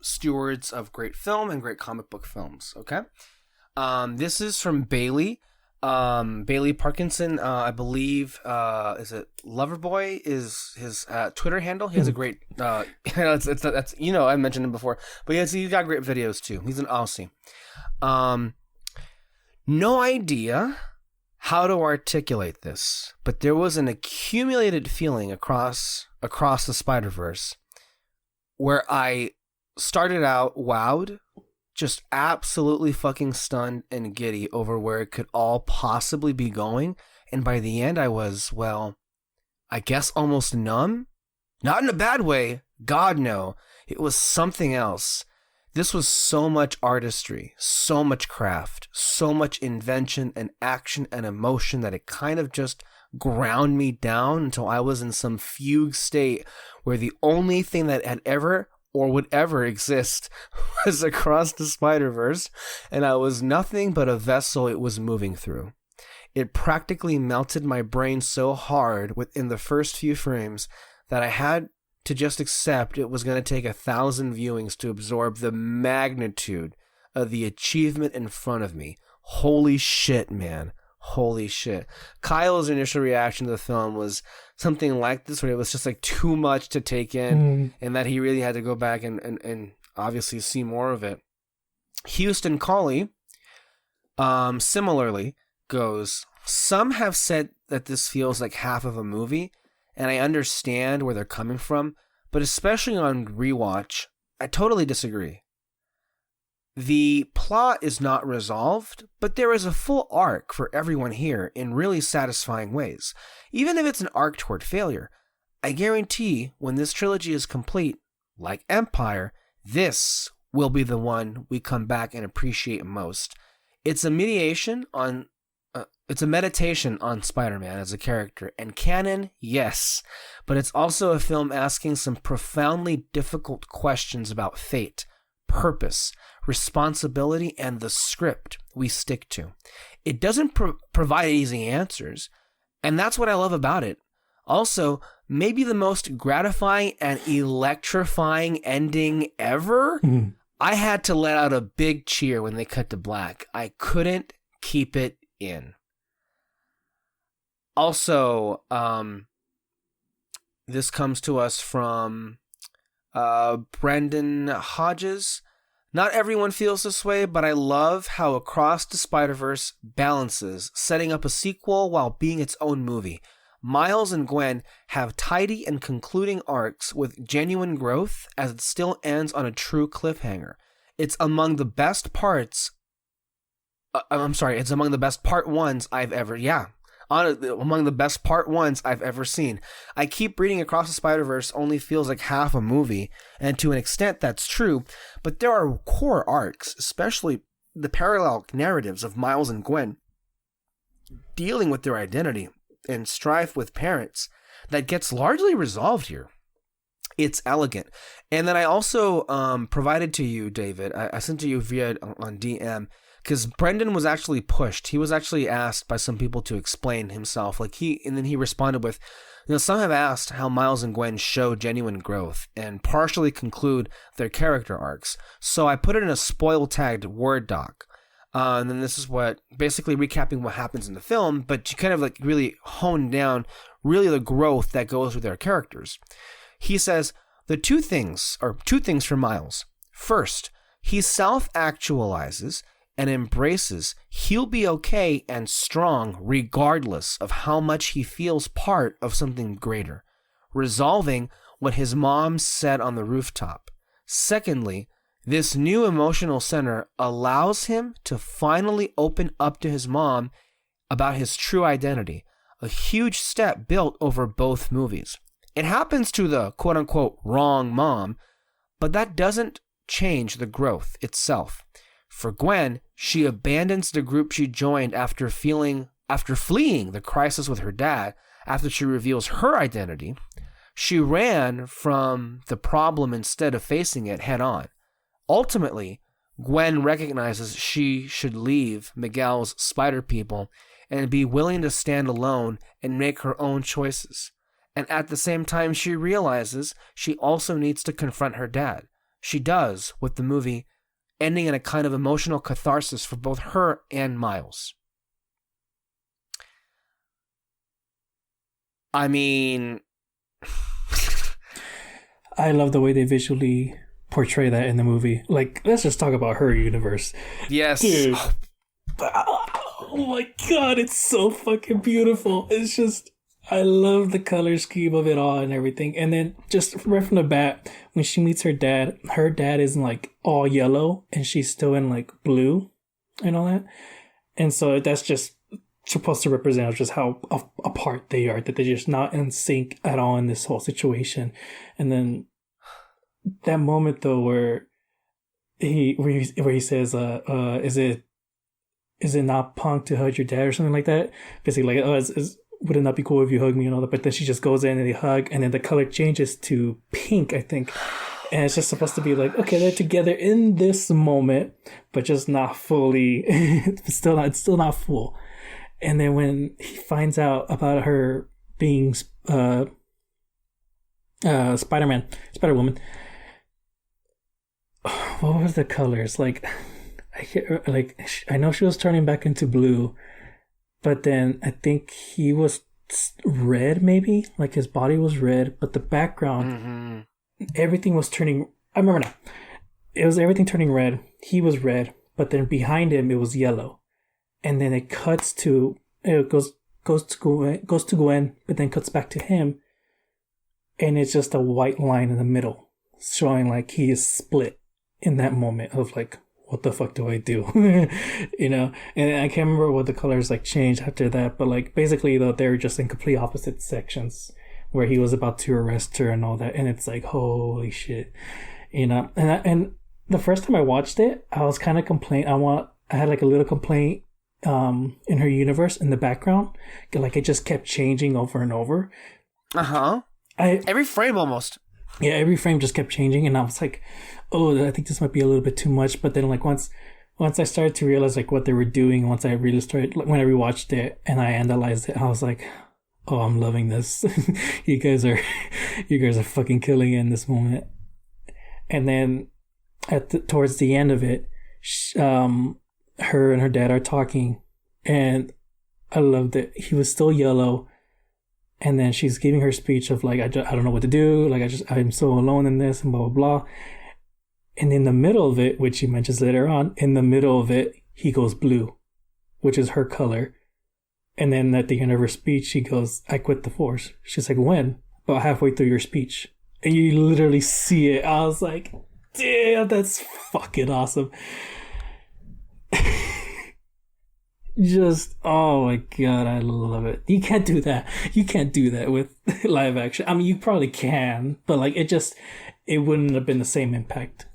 stewards of great film and great comic book films. Okay, this is from Bailey. Bailey Parkinson, I believe, is it Loverboy is his Twitter handle. He has a great, that's I mentioned him before, but he's got great videos too. He's an Aussie. No idea how to articulate this, but there was an accumulated feeling across the Spider-Verse where I started out wowed, just absolutely fucking stunned and giddy over where it could all possibly be going. And by the end, I was, well, I guess almost numb. Not in a bad way. God, no. It was something else. This was so much artistry, so much craft, so much invention and action and emotion that it kind of just ground me down until I was in some fugue state where the only thing that had ever or would ever exist was across the Spider-Verse, and I was nothing but a vessel it was moving through. It practically melted my brain so hard within the first few frames that I had to just accept it was going to take 1,000 viewings to absorb the magnitude of the achievement in front of me. Holy shit, man. Holy shit. Kyle's initial reaction to the film was something like this, where it was just like too much to take in, and that he really had to go back and obviously see more of it. Houston Colley, similarly, goes, some have said that this feels like half of a movie, and I understand where they're coming from, but especially on rewatch, I totally disagree. The plot is not resolved, but there is a full arc for everyone here in really satisfying ways. Even if it's an arc toward failure, I guarantee when this trilogy is complete, like Empire, this will be the one we come back and appreciate most. It's a meditation on It's a meditation on Spider-Man as a character, and canon, yes, but it's also a film asking some profoundly difficult questions about fate, purpose, responsibility, and the script we stick to. It doesn't provide easy answers, and that's what I love about it. Also, maybe the most gratifying and electrifying ending ever? I had to let out a big cheer when they cut to black. I couldn't keep it in. Also, this comes to us from Brendan Hodges. Not everyone feels this way, but I love how Across the Spider-Verse balances setting up a sequel while being its own movie. Miles and Gwen have tidy and concluding arcs with genuine growth as it still ends on a true cliffhanger. It's among the best parts. It's among the best part ones I've ever. Among the best part ones I've ever seen. I keep reading Across the Spider-Verse only feels like half a movie, and to an extent that's true, but there are core arcs, especially the parallel narratives of Miles and Gwen, dealing with their identity and strife with parents, that gets largely resolved here. It's elegant. And then I also provided to you, David, I sent to you via on DM, because Brendan was actually pushed. He was actually asked by some people to explain himself. And then he responded with, some have asked how Miles and Gwen show genuine growth and partially conclude their character arcs. So I put it in a spoil-tagged Word doc. And then this is what, basically recapping what happens in the film, but you kind of really hone down really the growth that goes with their characters. He says, two things for Miles. First, he self-actualizes and embraces he'll be okay and strong regardless of how much he feels part of something greater, resolving what his mom said on the rooftop. Secondly, this new emotional center allows him to finally open up to his mom about his true identity, a huge step built over both movies. It happens to the quote-unquote wrong mom, but that doesn't change the growth itself. For Gwen, she abandons the group she joined after fleeing the crisis with her dad, after she reveals her identity. She ran from the problem instead of facing it head on. Ultimately, Gwen recognizes she should leave Miguel's spider people and be willing to stand alone and make her own choices. And at the same time, she realizes she also needs to confront her dad. She does, with the movie ending in a kind of emotional catharsis for both her and Miles. I mean, I love the way they visually portray that in the movie. Like, let's just talk about her universe. yes. Dude. Oh my god, it's so fucking beautiful. It's just, I love the color scheme of it all and everything. And then just right from the bat, when she meets her dad is in like all yellow and she's still in like blue and all that. And so that's just supposed to represent just how apart they are, that they're just not in sync at all in this whole situation. And then that moment though where he says, is it not punk to hug your dad or something like that? Basically, like, would it not be cool if you hug me and all that? But then she just goes in and they hug, and then the color changes to pink, I think. And it's just supposed to be like, okay, they're together in this moment, but just not fully. It's still not full. And then when he finds out about her being Spider-Woman, what were the colors like? I know she was turning back into blue, but then I think he was red, maybe like his body was red, but the background, everything was turning. I remember now. It was everything turning red. He was red, but then behind him it was yellow, and then it cuts to goes to Gwen, but then cuts back to him, and it's just a white line in the middle, showing like he is split in that moment of like, what the fuck do I do? You know? And I can't remember what the colors like changed after that, but like basically though they were just in complete opposite sections where he was about to arrest her and all that, and it's like, holy shit. You know? And the first time I watched it, I was kind of I had like a little complaint in her universe in the background. Like it just kept changing over and over. Every frame almost. Yeah, every frame just kept changing, and I was like, oh, I think this might be a little bit too much. But then like once I started to realize like what they were doing, once I really started, like when I rewatched it and I analyzed it, I was like, oh, I'm loving this. you guys are fucking killing it in this moment. And then towards the end of it, her and her dad are talking, and I loved it. He was still yellow. And then she's giving her speech of like, I don't know what to do. Like, I'm so alone in this and blah, blah, blah. And in the middle of it, which she mentions later on, in the middle of it, he goes blue, which is her color. And then at the end of her speech, she goes, I quit the force. She's like, when? About halfway through your speech. And you literally see it. I was like, damn, that's fucking awesome. Just, oh my god, I love it. You can't do that. You can't do that with live action. I mean, you probably can, but like it wouldn't have been the same impact.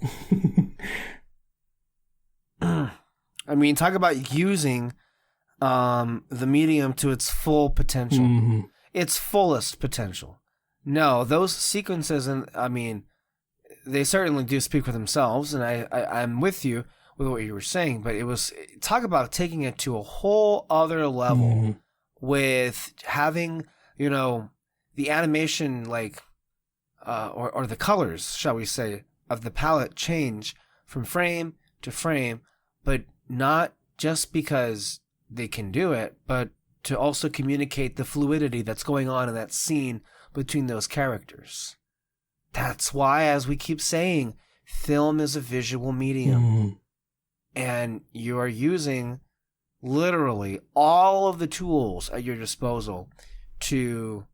I mean, talk about using the medium to its full potential, its fullest potential. No, those sequences, and I mean, they certainly do speak for themselves, and I'm with you with what you were saying, but it was, talk about taking it to a whole other level with having, you know, the animation, like, or the colors, shall we say, of the palette change from frame to frame, but not just because they can do it, but to also communicate the fluidity that's going on in that scene between those characters. That's why, as we keep saying, film is a visual medium. And you are using literally all of the tools at your disposal to,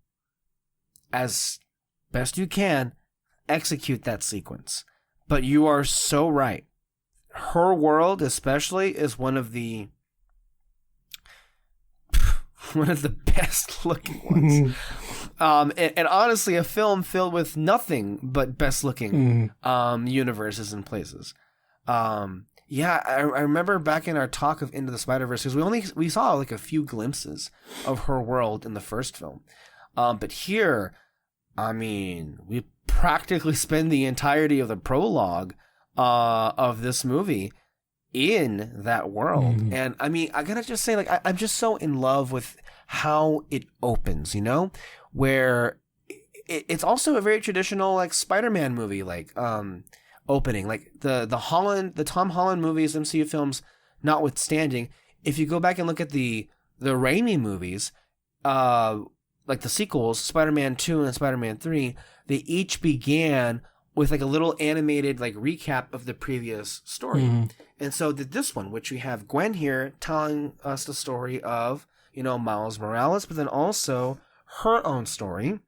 as best you can, execute that sequence. But you are so right. Her world, especially, is one of the best looking ones. And honestly, a film filled with nothing but best looking universes and places. Yeah, I remember back in our talk of Into the Spider-Verse, because we saw like a few glimpses of her world in the first film. But here, I mean, we practically spend the entirety of the prologue of this movie in that world. And I mean, I gotta just say, like, I'm just so in love with how it opens, you know, where it's also a very traditional, like, Spider-Man movie, like, opening, like the Tom Holland movies, MCU films notwithstanding. If you go back and look at the Raimi movies, like the sequels, Spider-Man 2 and Spider-Man 3, they each began with like a little animated like recap of the previous story. Mm-hmm. And so did this one, which we have Gwen here telling us the story of, Miles Morales, but then also her own story,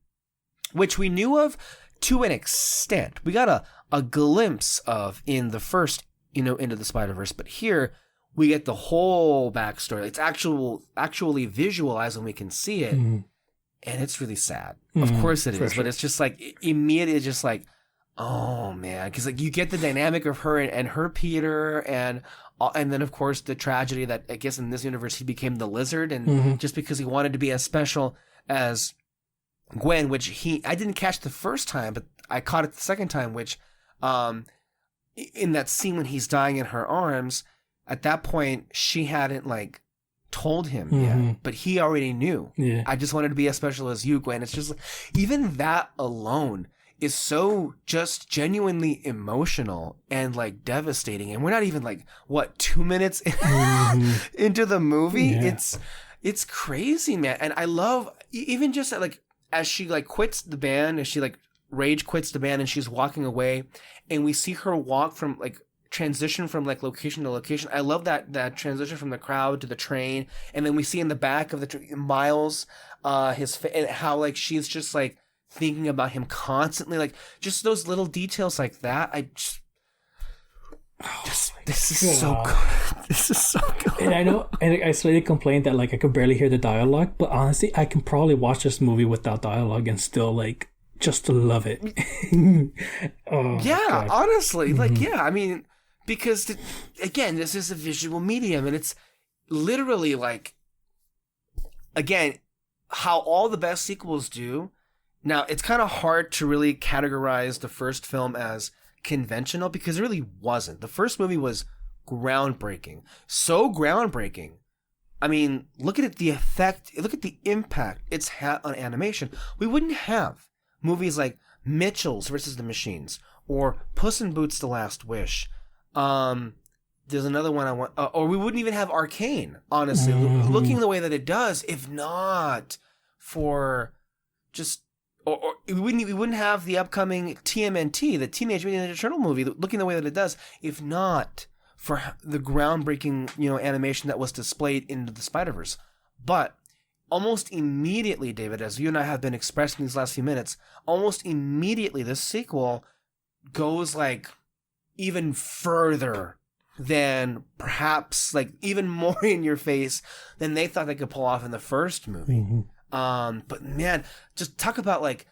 which we knew of to an extent. We got a glimpse of in the first, Into the Spider-Verse, but here we get the whole backstory. It's actually visualized and we can see it. Mm-hmm. And it's really sad. Mm-hmm. Of course it is, For but it's just like immediately just like, oh man, because like you get the dynamic of her and her Peter, and then of course the tragedy that I guess in this universe he became the Lizard, and just because he wanted to be as special as Gwen, which I didn't catch the first time, but I caught it the second time, which in that scene when he's dying in her arms, at that point she hadn't like told him yet, but he already knew. Yeah. I just wanted to be as special as you, Gwen. It's just even that alone is so just genuinely emotional and like devastating. And we're not even like 2 minutes into the movie. Yeah. It's crazy, man. And I love even just like as she like quits the band, as she like rage quits the band and she's walking away, and we see her walk from like transition from like location to location. I love that transition from the crowd to the train, and then we see in the back of the Miles, and how like she's just like thinking about him constantly, like just those little details like that. This is so good. This is so good. And I know, and I slightly complained that like I could barely hear the dialogue, but honestly, I can probably watch this movie without dialogue and still like just love it. Yeah, honestly, like I mean, because again, this is a visual medium, and it's literally like, again, how all the best sequels do. Now, it's kind of hard to really categorize the first film as conventional because it really wasn't. The first movie was groundbreaking. So groundbreaking. I mean, look at it, the effect, look at the impact it's had on animation. We wouldn't have movies like Mitchell's versus the Machines or Puss in Boots: The Last Wish. There's another one I want, or we wouldn't even have Arcane, honestly, looking the way that it does, if not for just, or we wouldn't have the upcoming TMNT, the Teenage Mutant Ninja Turtle movie, looking the way that it does, if not for the groundbreaking, animation that was displayed in the Spider-Verse. But almost immediately, David, as you and I have been expressing these last few minutes, almost immediately this sequel goes like even further than perhaps like even more in your face than they thought they could pull off in the first movie. But man, just talk about like,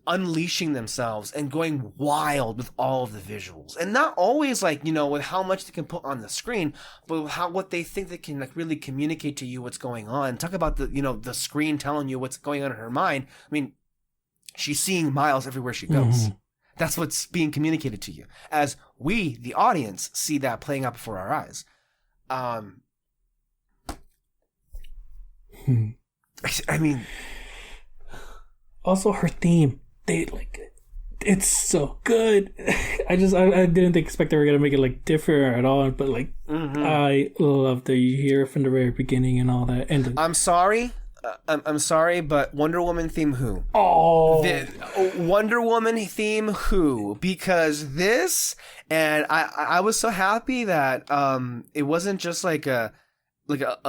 unleashing themselves and going wild with all of the visuals, and not always like, with how much they can put on the screen, but what they think they can like really communicate to you what's going on. Talk about the, the screen telling you what's going on in her mind. I mean, she's seeing Miles everywhere she goes. That's what's being communicated to you as we, the audience, see that playing out before our eyes. I mean, also her theme, it's so good. I didn't expect they were gonna make it like different at all, but like I love that you hear it from the very beginning and all that. And I'm sorry, but Wonder Woman theme who? The Wonder Woman theme who? Because this, and I was so happy that it wasn't just like a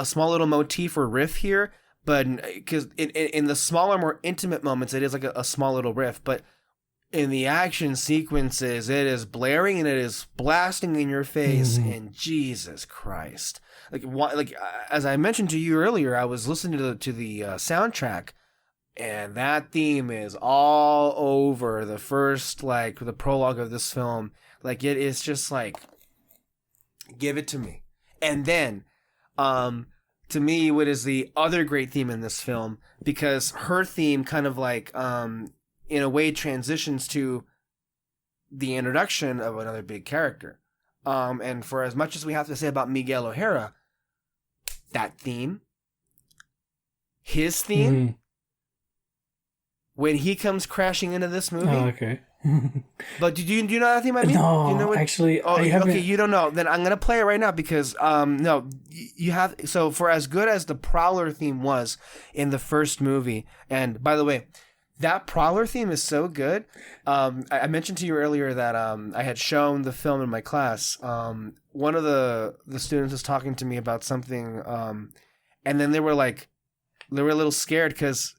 small little motif or riff here, but because in the smaller, more intimate moments, it is like a small little riff, but in the action sequences, it is blaring and it is blasting in your face, and Jesus Christ. Like as I mentioned to you earlier, I was listening to the soundtrack, and that theme is all over the first, like the prologue of this film. Like it is just like, give it to me. And then, to me, what is the other great theme in this film, because her theme kind of like, in a way transitions to the introduction of another big character. And for as much as we have to say about Miguel O'Hara, that theme, his theme, when he comes crashing into this movie. Oh, okay. But do you know anything about me? No, Do you know what, actually, oh, I haven't. okay, you don't know. Then I'm gonna play it right now because no, you have. So for as good as the Prowler theme was in the first movie, and by the way, that Prowler theme is so good. I mentioned to you earlier that I had shown the film in my class. One of the students was talking to me about something, and then they were a little scared because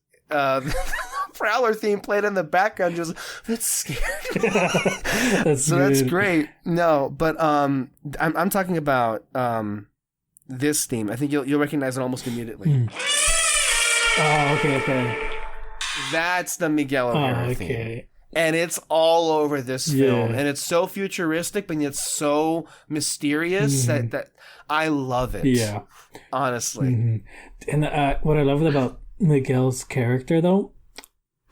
Prowler theme played in the background. Just that's scary. That's great. No, but I'm talking about this theme. I think you'll recognize it almost immediately. Oh, okay. That's the Miguel O'Hara theme. And it's all over this film. And it's so futuristic, but yet so mysterious that I love it. Yeah. Honestly. And what I love about Miguel's character, though,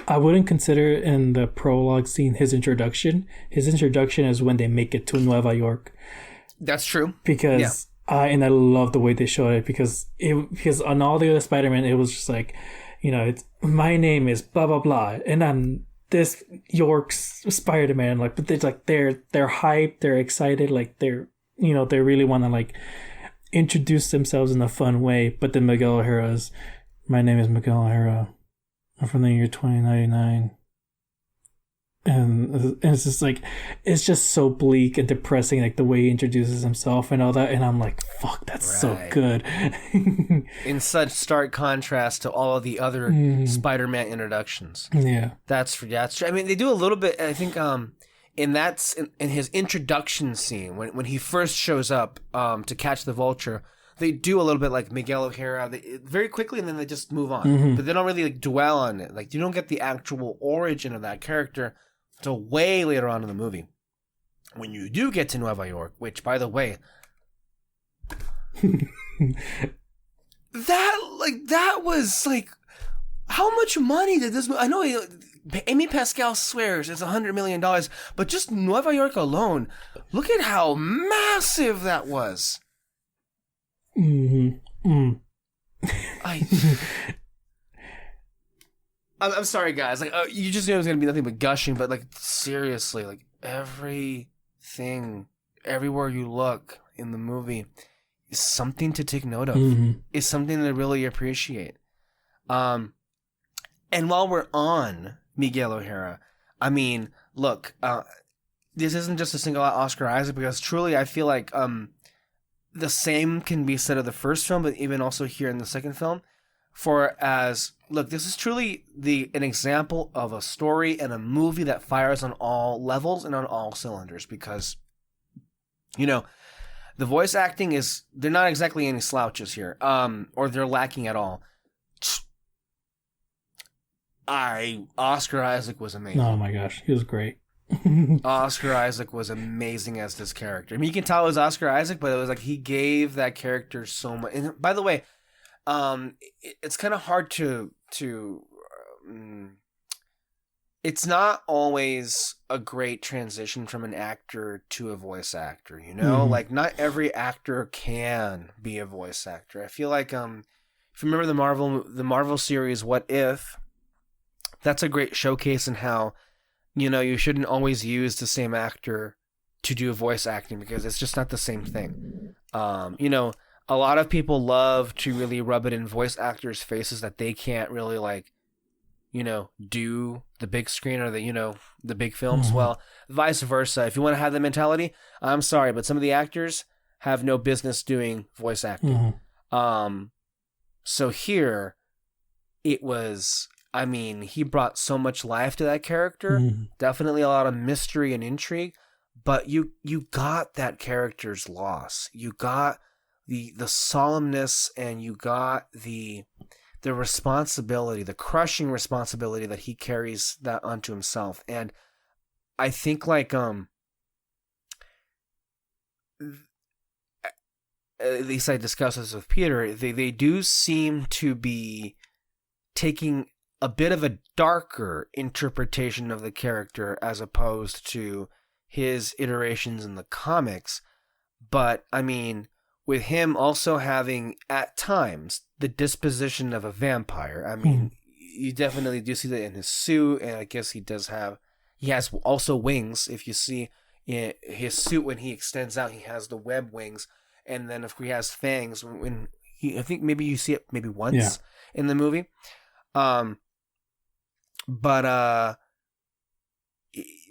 I wouldn't consider in the prologue scene his introduction. His introduction is when they make it to Nueva York. That's true. Because and I love the way they showed it because on all the other Spider-Man, it was just like, it's my name is blah blah blah, and I'm this York's Spider-Man. Like, but it's like they're hyped, they're excited, like they really want to like introduce themselves in a fun way. But then Miguel O'Hara's, my name is Miguel O'Hara. I'm from the year 2099. And it's just like, it's just so bleak and depressing, like the way he introduces himself and all that. And I'm like, fuck, that's so good. In such stark contrast to all of the other Spider-Man introductions. Yeah. That's true. I mean, they do a little bit, I think, in his introduction scene, when he first shows up to catch the Vulture, they do a little bit like Miguel O'Hara very quickly, and then they just move on. But they don't really dwell on it. Like, you don't get the actual origin of that character until way later on in the movie. When you do get to Nueva York, which, by the way, that was like, how much money did this movie? I know Amy Pascal swears it's $100 million, but just Nueva York alone, look at how massive that was. I'm sorry, guys. Like, you just knew it was gonna be nothing but gushing, but like, seriously, like everything, everywhere you look in the movie is something to take note of. Is something to really appreciate. And while we're on Miguel O'Hara, I mean, look, this isn't just a single out Oscar Isaac, because truly, I feel like the same can be said of the first film, but even also here in the second film. Look, this is truly an example of a story and a movie that fires on all levels and on all cylinders, because, the voice acting they're not exactly any slouches here, or they're lacking at all. Oscar Isaac was amazing. Oh my gosh, he was great. Oscar Isaac was amazing as this character. I mean, you can tell it was Oscar Isaac, but it was like he gave that character so much. And by the way, it's kind of hard to it's not always a great transition from an actor to a voice actor, Like, not every actor can be a voice actor. I feel like if you remember the Marvel series What If, that's a great showcase in how you shouldn't always use the same actor to do voice acting, because it's just not the same thing. A lot of people love to really rub it in voice actors' faces that they can't really, like, do the big screen or the big films. Well, vice versa. If you want to have the mentality, I'm sorry, but some of the actors have no business doing voice acting. So here, it was... I mean, he brought so much life to that character. Definitely a lot of mystery and intrigue. But you got that character's loss. You got the solemnness, and you got the responsibility, the crushing responsibility that he carries that onto himself. And I think, like, at least I discussed this with Peter, they do seem to be taking a bit of a darker interpretation of the character as opposed to his iterations in the comics. But, I mean, with him also having, at times, the disposition of a vampire, I mean, you definitely do see that in his suit, and I guess he has also wings. If you see in his suit, when he extends out, he has the web wings, and then if he has fangs, I think maybe you see it maybe once in the movie. But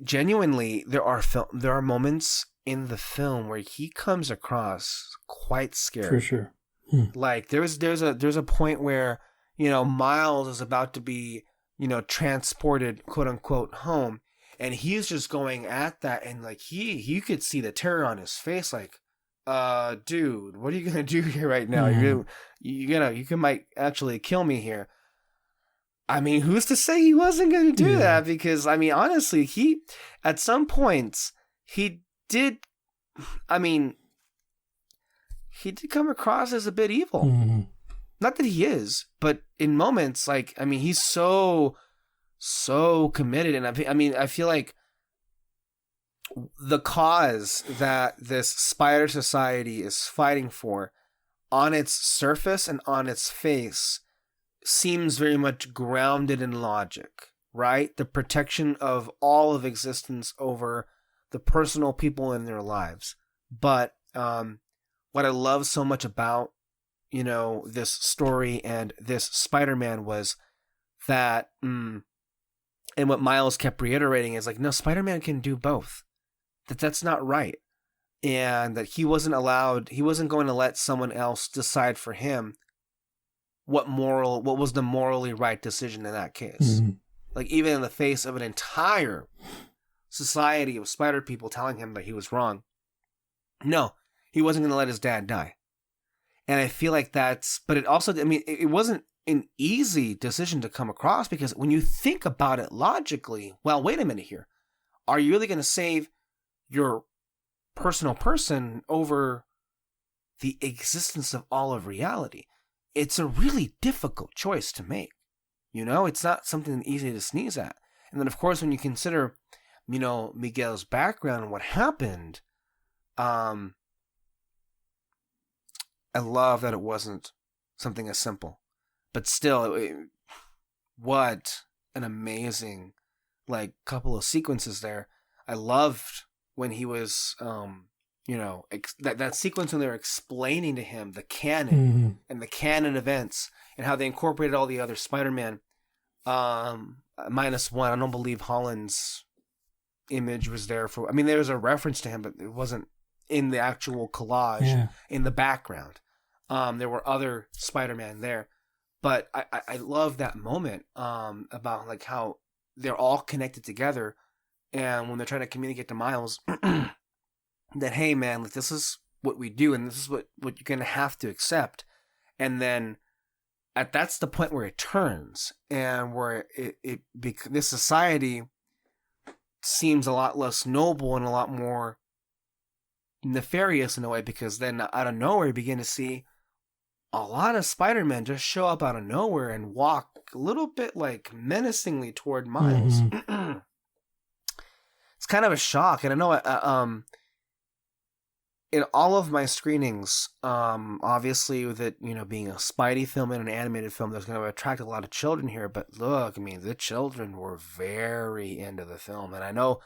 genuinely, there are moments in the film where he comes across quite scary. For sure. Like there's a point where, Miles is about to be, transported, quote unquote, home, and he's just going at that, and like you could see the terror on his face, like, dude, what are you gonna do here right now? You might actually kill me here. I mean, who's to say he wasn't gonna do that? Because I mean, honestly, at some points he did come across as a bit evil. Mm-hmm. Not that he is, but in moments, like, I mean, he's so committed. And I feel like the cause that this spider society is fighting for, on its surface and on its face, seems very much grounded in logic, right? The protection of all of existence over the personal people in their lives. But what I love so much about, this story and this Spider-Man was that, and what Miles kept reiterating is like, no, Spider-Man can do both. That's not right. And that he wasn't going to let someone else decide for him what was the morally right decision in that case. Mm-hmm. Like, even in the face of an entire society of spider people telling him that he was wrong, no, he wasn't going to let his dad die. And I feel like but it also, I mean, it wasn't an easy decision to come across, because when you think about it logically, well, wait a minute here. Are you really going to save your personal person over the existence of all of reality? It's a really difficult choice to make. It's not something easy to sneeze at. And then, of course, when you consider, Miguel's background and what happened, I love that it wasn't something as simple. But still, what an amazing, couple of sequences there. I loved when he was, that sequence when they were explaining to him the canon and the canon events and how they incorporated all the other Spider-Man, minus one. I don't believe Holland's image was there there was a reference to him, but it wasn't in the actual collage in the background. There were other Spider-Man there, but I love that moment about like how they're all connected together, and when they're trying to communicate to Miles that, hey man, like, this is what we do, and this is what you're gonna have to accept, and then that's the point where it turns, and where this society seems a lot less noble and a lot more nefarious in a way, because then out of nowhere you begin to see a lot of Spider-Men just show up out of nowhere and walk a little bit like menacingly toward Miles. Mm-hmm. It's kind of a shock, and I know in all of my screenings, obviously with it, being a Spidey film and an animated film, there's going to attract a lot of children here. But look, I mean, the children were very into the film, and I know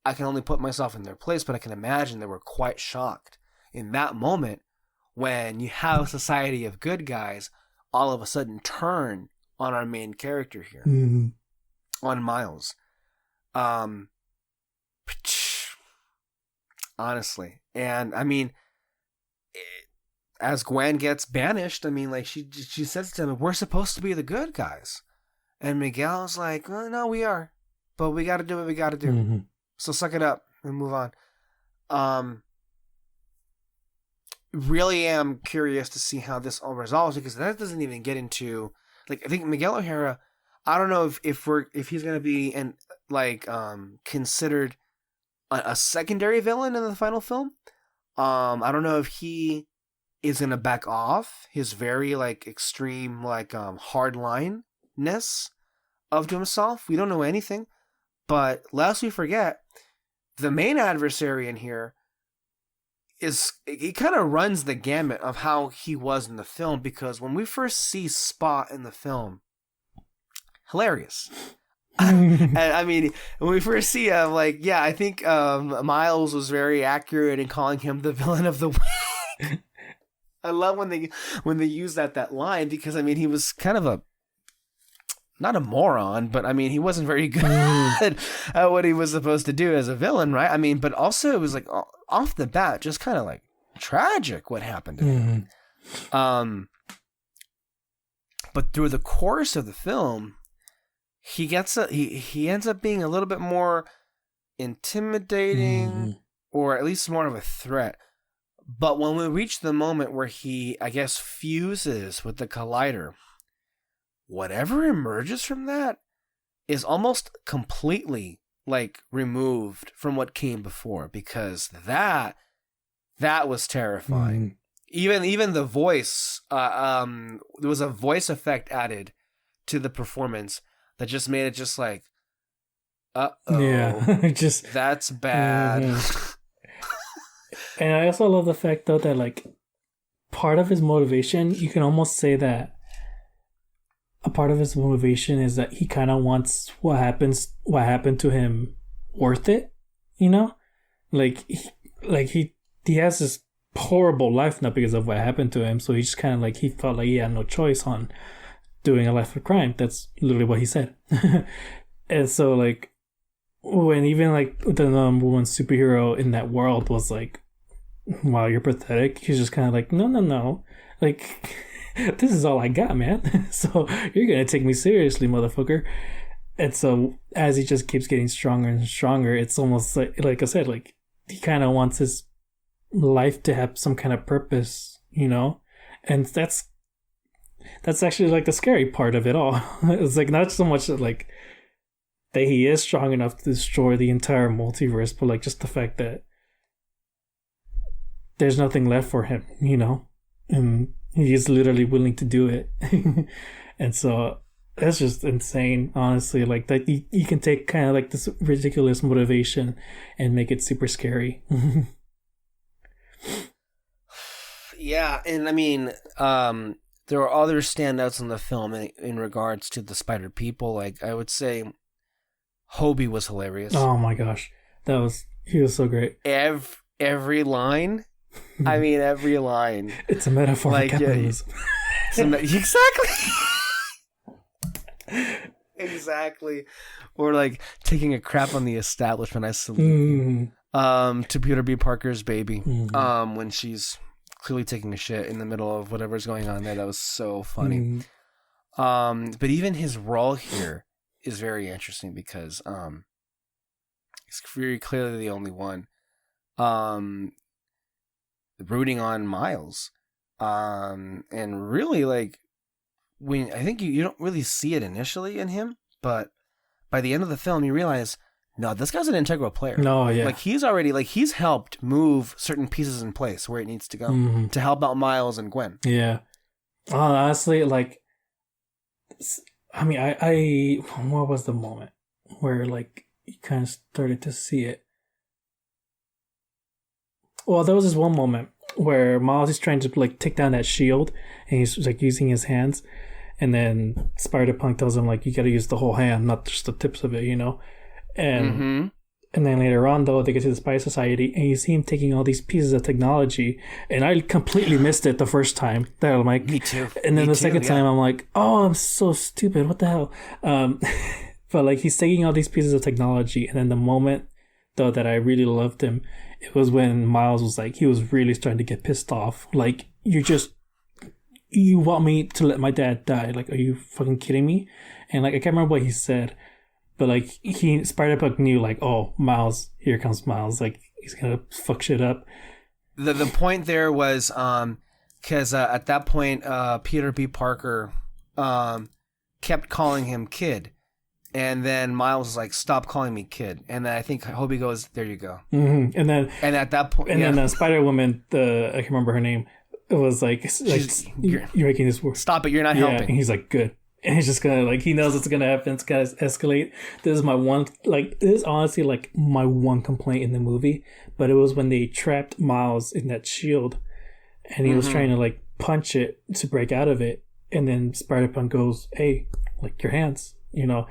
I can only put myself in their place, but I can imagine they were quite shocked in that moment when you have a society of good guys all of a sudden turn on our main character here, on Miles. Honestly. And I mean, as Gwen gets banished, I mean, like, she says to him, we're supposed to be the good guys. And Miguel's like, well, no, we are, but we got to do what we got to do. Mm-hmm. So suck it up and move on. Really am curious to see how this all resolves, because that doesn't even get into, like, I think Miguel O'Hara, I don't know if he's going to be considered a secondary villain in the final film. I don't know if he is going to back off his very extreme hardlineness of to himself. We don't know anything, but lest we forget, the main adversary in here he kind of runs the gamut of how he was in the film, because when we first see Spot in the film, hilarious. And I mean, when we first see him, like, yeah, I think Miles was very accurate in calling him the villain of the week. I love when they use that line, because I mean, he was kind of not a moron, but I mean, he wasn't very good at what he was supposed to do as a villain, right? I mean, but also it was like off the bat, just kind of like tragic what happened to him. But through the course of the film, he ends up being a little bit more intimidating, or at least more of a threat. But when we reach the moment where he, I guess, fuses with the collider, whatever emerges from that is almost completely like removed from what came before, because that was terrifying. Even the voice, there was a voice effect added to the performance that just made it just like, just that's bad. And I also love the fact, though, that like part of his motivation, you can almost say that a part of his motivation is that he kind of wants what happened to him worth it, you know? Like he has this horrible life now because of what happened to him, so he just kind of like, he felt like he had no choice on doing a life of crime. That's literally what he said. And so like, when even like the number one superhero in that world was like, wow, you're pathetic, he's just kind of like, no, like, this is all I got, man. So you're gonna take me seriously, motherfucker. And so as he just keeps getting stronger and stronger, it's almost like I said, like, he kind of wants his life to have some kind of purpose, you know? And that's actually like the scary part of it all. It's like not so much that like that he is strong enough to destroy the entire multiverse, but like just the fact that there's nothing left for him, you know? And he is literally willing to do it. And so that's just insane, honestly. Like that you can take kind of like this ridiculous motivation and make it super scary. Yeah, and I mean, there are other standouts in the film in regards to the spider people. Like, I would say Hobie was hilarious. Oh my gosh. He was so great. Every line. I mean, every line. It's a metaphor for capitalism. Exactly. Exactly. Or like taking a crap on the establishment. I salute you. To Peter B. Parker's baby. When she's clearly taking a shit in the middle of whatever's going on there. That was so funny. But even his role here is very interesting because he's very clearly the only one rooting on Miles. And really, like, when I think you don't really see it initially in him, but by the end of the film you realize, no, this guy's an integral player. No, yeah. Like, he's helped move certain pieces in place where it needs to go to help out Miles and Gwen. Yeah. Honestly, like, I mean, I what was the moment where like you kind of started to see it? Well, there was this one moment where Miles is trying to like take down that shield, and he's like using his hands, and then Spider-Punk tells him like, you got to use the whole hand, not just the tips of it, you know. And then later on, though, they get to the Spider Society, and you see him taking all these pieces of technology, and I completely missed it the first time. That I'm like, me too. And then the second time, I'm like, oh, I'm so stupid. What the hell? But like, he's taking all these pieces of technology, and then the moment though that I really loved him, it was when Miles was like, he was really starting to get pissed off. Like, you want me to let my dad die? Like, are you fucking kidding me? And like, I can't remember what he said, but like, Spider-Punk knew like, oh, Miles, here comes Miles. Like, he's gonna fuck shit up. The point there was, because at that point, Peter B. Parker kept calling him kid. And then Miles was like, stop calling me kid. And then I think Hobie goes, there you go. And at that point, then Spider-Woman, I can't remember her name, it was like you're making this work. Stop it, you're not helping. And he's like, good. And he's just gonna, like, he knows it's gonna happen, it's gonna escalate. This is honestly like my one complaint in the movie, but it was when they trapped Miles in that shield, and he was trying to like punch it to break out of it, and then Spider-Punk goes, hey, like, your hands. You know,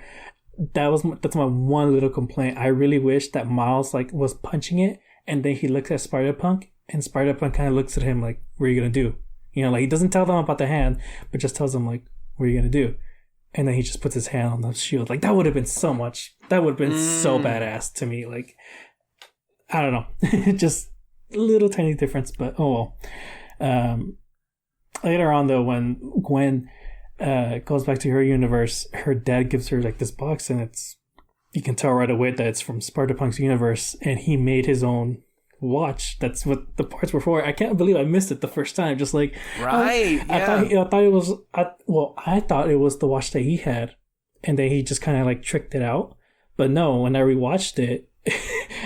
that's my one little complaint. I really wish that Miles like was punching it, and then he looks at Spider-Punk, and Spider-Punk kind of looks at him like, "What are you gonna do?" You know, like he doesn't tell them about the hand, but just tells them like, "What are you gonna do?" And then he just puts his hand on the shield. Like that would have been so much. That would have been so badass to me. Like I don't know, just a little tiny difference, but oh well. Later on though, when Gwen goes back to her universe, her dad gives her like this box, and you can tell right away that it's from Spider-Punk's universe, and he made his own watch. That's what the parts were for. I can't believe I missed it the first time. Just like right, I thought it was. I thought it was the watch that he had, and then he just kind of like tricked it out. But no, when I rewatched it,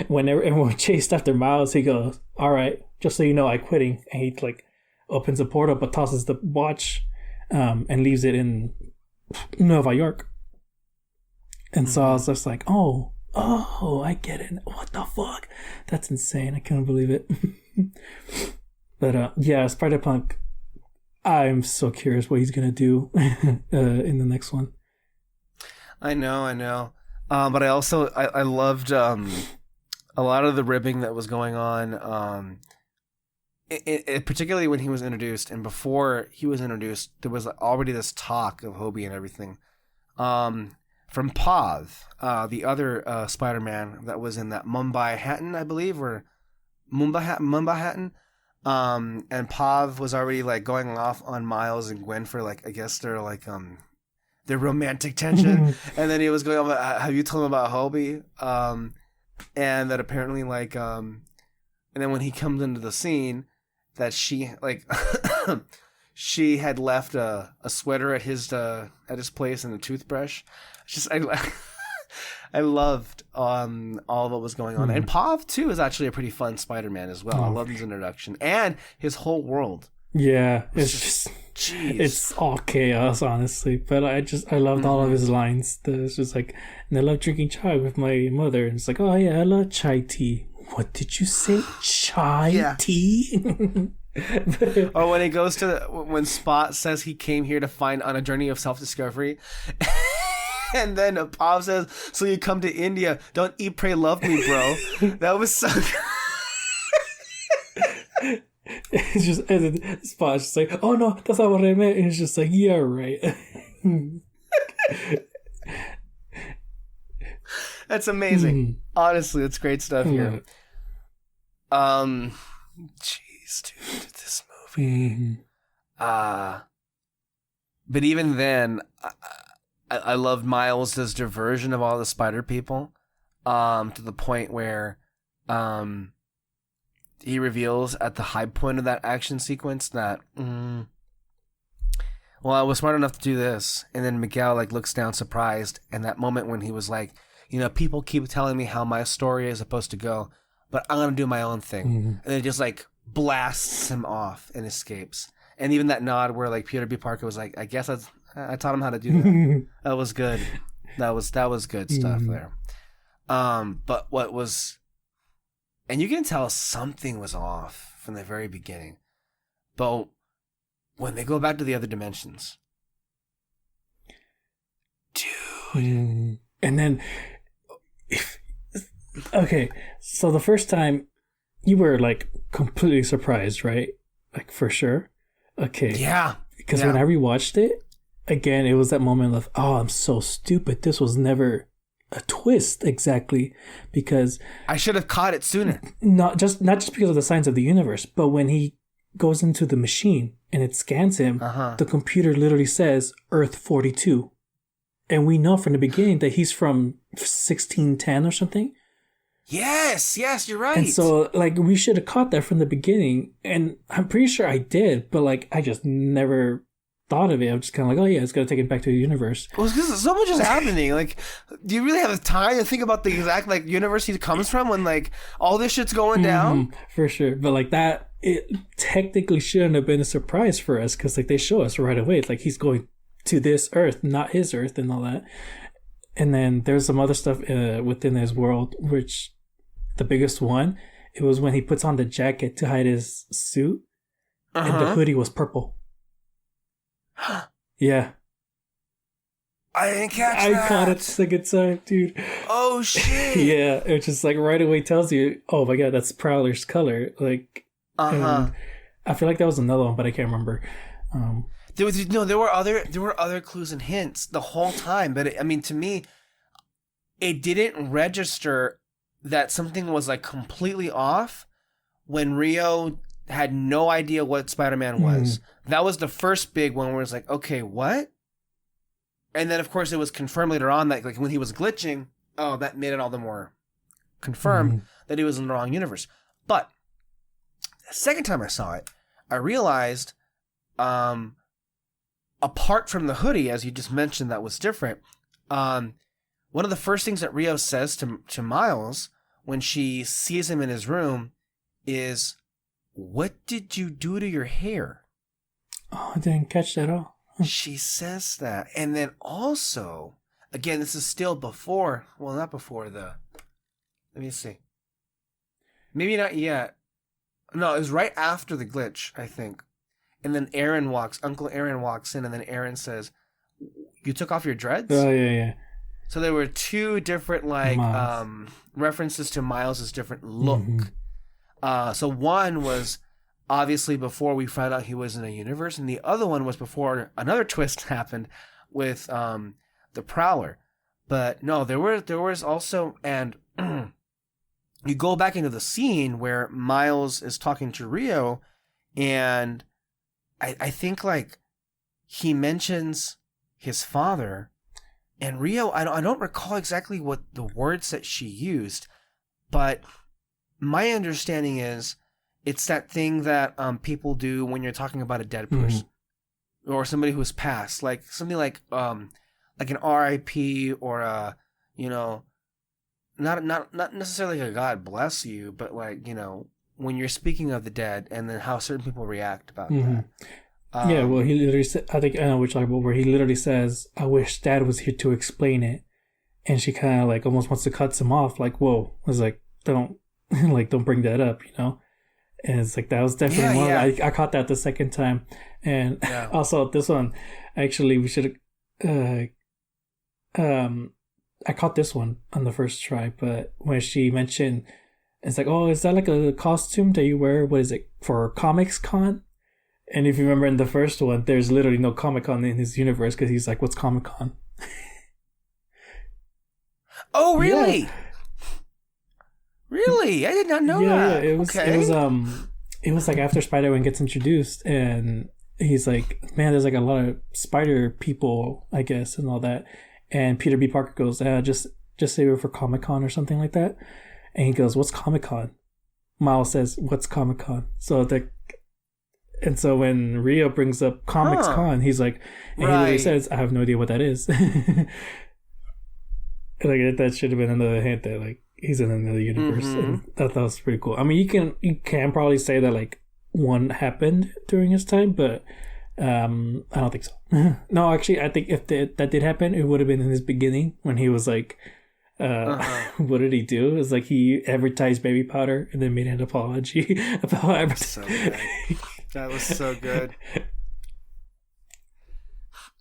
when everyone chased after Miles, he goes, "All right, just so you know, I'm quitting," and he like opens a portal but tosses the watch, and leaves it in Nova York. And so I was just like, oh, I get it. What the fuck? That's insane. I couldn't believe it. But yeah, Spider-Punk, I'm so curious what he's going to do in the next one. I know. But I also, I loved a lot of the ribbing that was going on, particularly when he was introduced. And before he was introduced, there was already this talk of Hobie and everything. From Pav, the other Spider-Man that was in that Mumbai Hatton, I believe, or Mumbai Hatton. And Pav was already like going off on Miles and Gwen for like, I guess they're like their romantic tension. And then he was going on, have you told him about Hobie? And that apparently like and then when he comes into the scene, that she like she had left a sweater at his place and a toothbrush. Just I loved all that was going on. And Pav too is actually a pretty fun Spider-Man as well. I love his introduction and his whole world. Yeah, it's it's all chaos, honestly. But I loved all of his lines. It's just like, and I love drinking chai with my mother. And it's like, oh yeah, I love chai tea. What did you say? Chai tea? Or when he goes when Spot says he came here to find on a journey of self-discovery. And then Pav says, so you come to India, don't eat, pray, love me, bro. That was so it's just, and then Spot's just like, oh no, that's not what I meant. And it's just like, yeah, right. That's amazing. Honestly, it's great stuff here. Jeez, dude, this movie. But even then, I loved Miles' diversion of all the spider people, to the point where he reveals at the high point of that action sequence that, well, I was smart enough to do this. And then Miguel like looks down surprised. And that moment when he was like, you know, people keep telling me how my story is supposed to go, but I'm going to do my own thing. And it just like blasts him off and escapes. And even that nod where like Peter B. Parker was like, I guess I taught him how to do that. That was good. That was good stuff there. But what was, and you can tell something was off from the very beginning. But when they go back to the other dimensions, dude. And then, okay, so the first time you were like completely surprised, right? Like for sure. Okay. Yeah. Because when I rewatched it, again, it was that moment of, oh, I'm so stupid. This was never a twist exactly, because I should have caught it sooner. Not just because of the signs of the universe, but when he goes into the machine and it scans him, the computer literally says Earth 42. And we know from the beginning that he's from 1610 or something. Yes, you're right. And so, like, we should have caught that from the beginning. And I'm pretty sure I did, but, like, I just never thought of it. I'm just kind of like, oh, yeah, it's going to take it back to the universe. Well, because so much is happening. Like, do you really have the time to think about the exact, like, universe he comes from when, like, all this shit's going down? For sure. But, like, that, it technically shouldn't have been a surprise for us because, like, they show us right away. It's like he's going to this Earth, not his Earth and all that. And then there's some other stuff within his world, which the biggest one, it was when he puts on the jacket to hide his suit, and the hoodie was purple. Yeah. I didn't catch I that. caught it the second time, dude. Oh shit. Yeah, it just like right away tells you, oh my god, that's Prowler's color. Like, and I feel like that was another one, but I can't remember. There were other clues and hints the whole time, but to me, it didn't register that something was like completely off when Rio had no idea what Spider-Man was. That was the first big one where it's like, okay, what? And then of course it was confirmed later on that like when he was glitching, oh, that made it all the more confirmed that he was in the wrong universe. But the second time I saw it, I realized, apart from the hoodie, as you just mentioned, that was different. One of the first things that Rio says to Miles when she sees him in his room is, "What did you do to your hair?" Oh, I didn't catch that at all. She says that. And then also, again, this is still before, well, not before let me see. Maybe not yet. No, it was right after the glitch, I think. And then Uncle Aaron walks in, and then Aaron says, "You took off your dreads?" Oh, yeah. So there were two different, like, references to Miles' different look. So one was obviously before we found out he was in a universe, and the other one was before another twist happened with the Prowler. But no, there was also, and you go back into the scene where Miles is talking to Rio, and I think like he mentions his father, and Rio, I don't recall exactly what the words that she used, but my understanding is it's that thing that people do when you're talking about a dead person or somebody who's passed, like something like an RIP or a, not necessarily a God bless you, but like, when you're speaking of the dead and then how certain people react about that. Yeah, well, he literally said, I think I know which about where he literally says, "I wish Dad was here to explain it," and she kind of like almost wants to cut him off, like, "Whoa!" I was like, "Don't don't bring that up," And it's like that was definitely one. I caught that the second time, and also this one, actually, we should. I caught this one on the first try, but when she mentioned, it's like, "Oh, is that like a costume that you wear? What is it for Comics Con?" And if you remember in the first one, there's literally no Comic Con in his universe because he's like, "What's Comic Con?" Oh, really? Yeah. Really? I did not know that. Yeah, it was like after Spider-Man gets introduced, and he's like, "Man, there's like a lot of spider people, I guess, and all that." And Peter B. Parker goes, "Just say it for Comic Con or something like that." And he goes, "What's Comic Con?" Miles says, "What's Comic Con?" And so when Rio brings up Comics Con, he's like, and he literally says, "I have no idea what that is." Like that should have been another hint that like he's in another universe, and that was pretty cool. I mean, you can probably say that like one happened during his time, but I don't think so. No, actually, I think if that did happen, it would have been in his beginning when he was like, what did he do? It's like he advertised baby powder and then made an apology about everything. So good. That was so good.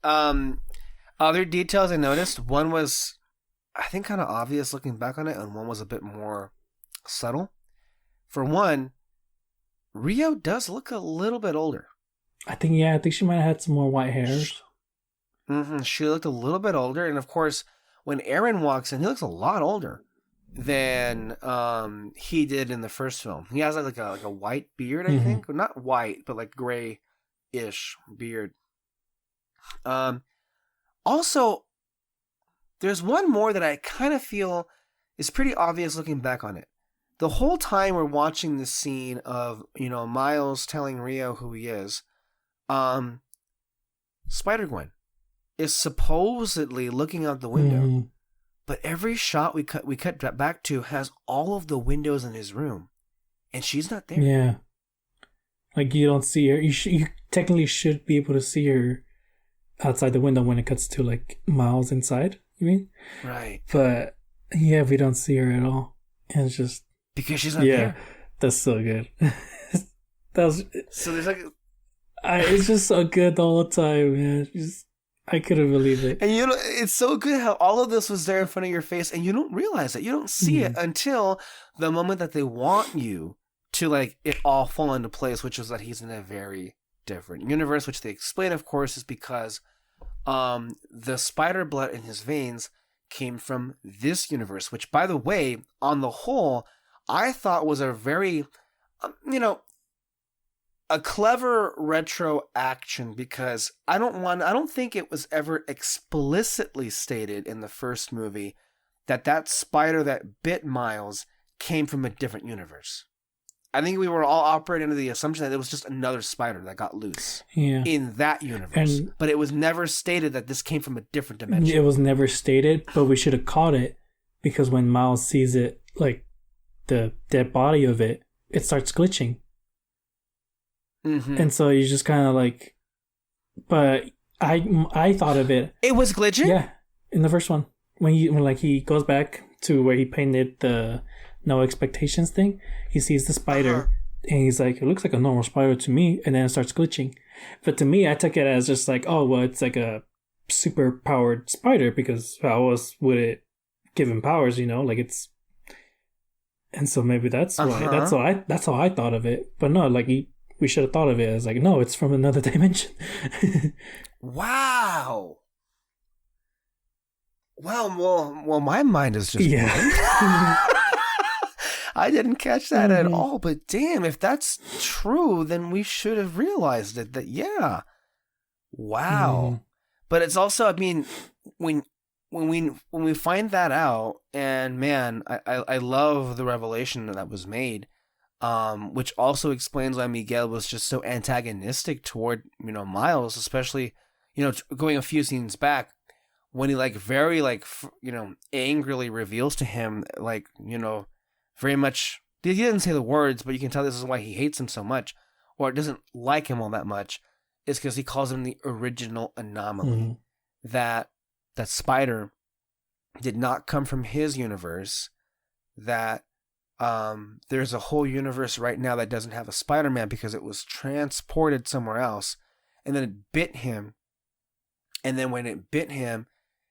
Other details I noticed. One was, I think, kind of obvious looking back on it, and one was a bit more subtle. For one, Rio does look a little bit older. I think she might have had some more white hairs. She looked a little bit older, and of course, when Aaron walks in, he looks a lot older than he did in the first film. He has like a white beard, I think. Or not white, but like gray-ish beard. Also, there's one more that I kind of feel is pretty obvious looking back on it. The whole time we're watching this scene of, Miles telling Rio who he is, Spider-Gwen is supposedly looking out the window. But every shot we cut back to has all of the windows in his room, and she's not there. Yeah, like you don't see her. You technically should be able to see her outside the window when it cuts to like Miles inside. You mean? Right. But yeah, we don't see her at all, and it's just because she's not there. That's so good. So there's like, it's just so good the whole time, man. I couldn't believe it. And it's so good how all of this was there in front of your face, and you don't realize it. You don't see it until the moment that they want you to, like, it all fall into place, which is that he's in a very different universe, which they explain, of course, is because the spider blood in his veins came from this universe, which, by the way, on the whole, I thought was a very, a clever retro action, because I don't think it was ever explicitly stated in the first movie that spider that bit Miles came from a different universe. I think we were all operating under the assumption that it was just another spider that got loose in that universe. But it was never stated that this came from a different dimension. It was never stated, but we should have caught it, because when Miles sees it, like the dead body of it, it starts glitching. Mm-hmm. And so you just kind of like, but I thought of it. It was glitching? Yeah, in the first one. When he goes back to where he painted the no expectations thing, he sees the spider and he's like, it looks like a normal spider to me, and then it starts glitching. But to me, I took it as just like, oh, well, it's like a super powered spider, because how else would it give him powers, like it's. And so maybe that's why. That's how I thought of it. But no, like we should have thought of it as like, no, it's from another dimension. Wow. Well, my mind is just I didn't catch that at all, but damn, if that's true, then we should have realized it. Wow. But it's also, I mean, when we find that out, and man, I love the revelation that was made, which also explains why Miguel was just so antagonistic toward, Miles, especially, going a few scenes back, when he very angrily reveals to him, very much, he didn't say the words, but you can tell this is why he hates him so much, or doesn't like him all that much, is because he calls him the original anomaly. That spider did not come from his universe, that there's a whole universe right now that doesn't have a Spider-Man because it was transported somewhere else, and then it bit him, and then when it bit him,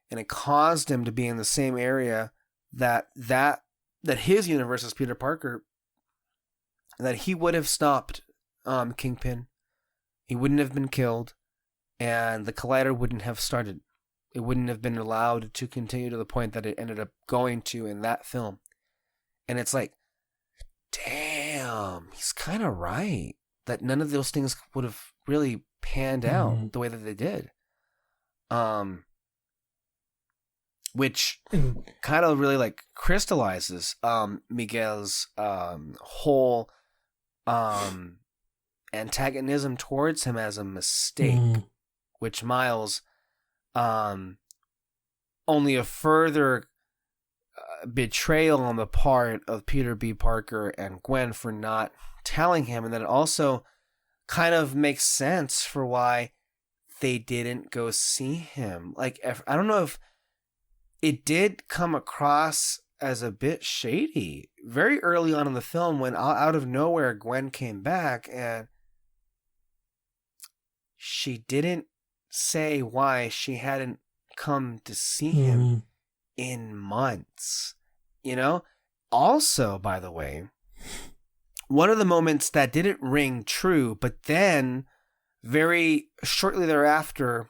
and it caused him to be in the same area that his universe is Peter Parker, that he would have stopped Kingpin. He wouldn't have been killed, and the Collider wouldn't have started. It wouldn't have been allowed to continue to the point that it ended up going to in that film. And it's like, damn, he's kind of right. That none of those things would have really panned out the way that they did. Which kind of really crystallizes Miguel's whole antagonism towards him as a mistake, which Miles, only a further betrayal on the part of Peter B. Parker and Gwen for not telling him, and then it also kind of makes sense for why they didn't go see him. I don't know if it did come across as a bit shady very early on in the film, when out of nowhere Gwen came back and she didn't say why she hadn't come to see him in months. Also, by the way, one of the moments that didn't ring true, but then very shortly thereafter,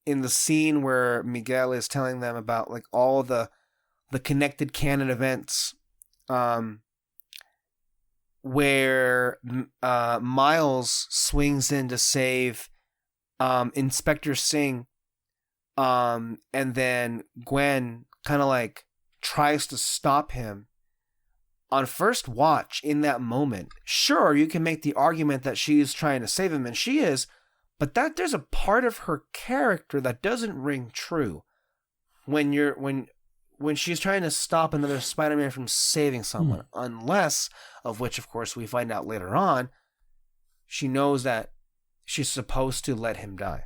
in the scene where Miguel is telling them about all the connected canon events, where Miles swings in to save Inspector Singh, and then Gwen kind of tries to stop him. On first watch, in that moment, sure, you can make the argument that she's trying to save him, and she is, but that there's a part of her character that doesn't ring true when she's trying to stop another Spider-Man from saving someone, unless, of which of course we find out later on, she knows that she's supposed to let him die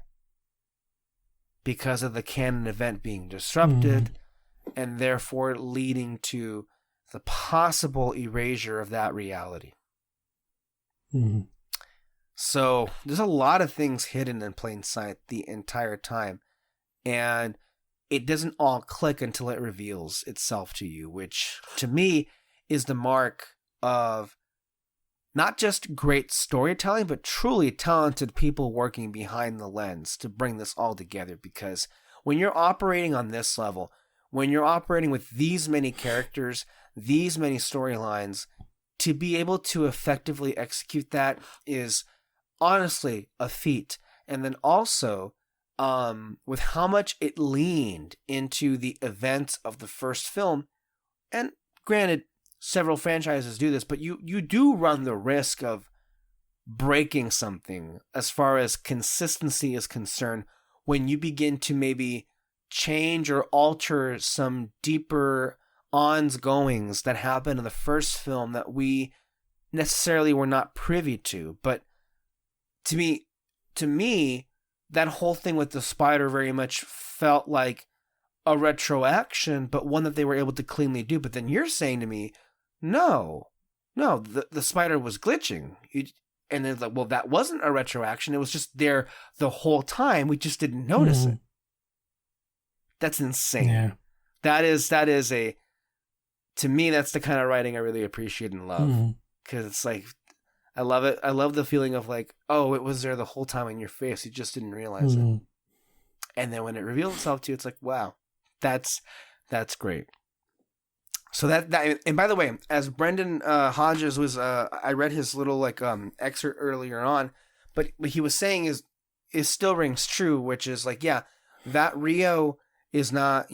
because of the canon event being disrupted, and therefore leading to the possible erasure of that reality. So there's a lot of things hidden in plain sight the entire time. and it doesn't all click until it reveals itself to you, which to me is the mark of not just great storytelling, but truly talented people working behind the lens to bring this all together. Because when you're operating on this level, when you're operating with these many characters, these many storylines, to be able to effectively execute that is honestly a feat. And then also, with how much it leaned into the events of the first film, and granted, several franchises do this, but you do run the risk of breaking something as far as consistency is concerned when you begin to maybe change or alter some deeper ongoings that happened in the first film that we necessarily were not privy to. But to me, that whole thing with the spider very much felt like a retroaction, but one that they were able to cleanly do. But then you're saying to me, no, the spider was glitching. And then like, well, that wasn't a retroaction. It was just there the whole time. We just didn't notice it. That's insane. Yeah. That is to me, that's the kind of writing I really appreciate and love. Because it's like, I love it. I love the feeling of like, oh, it was there the whole time in your face. You just didn't realize it. And then when it reveals itself to you, it's like, wow, that's great. So that and by the way, as Brendan Hodges was, I read his little like excerpt earlier on, but what he was saying is still rings true, which is like, yeah, that Rio is not,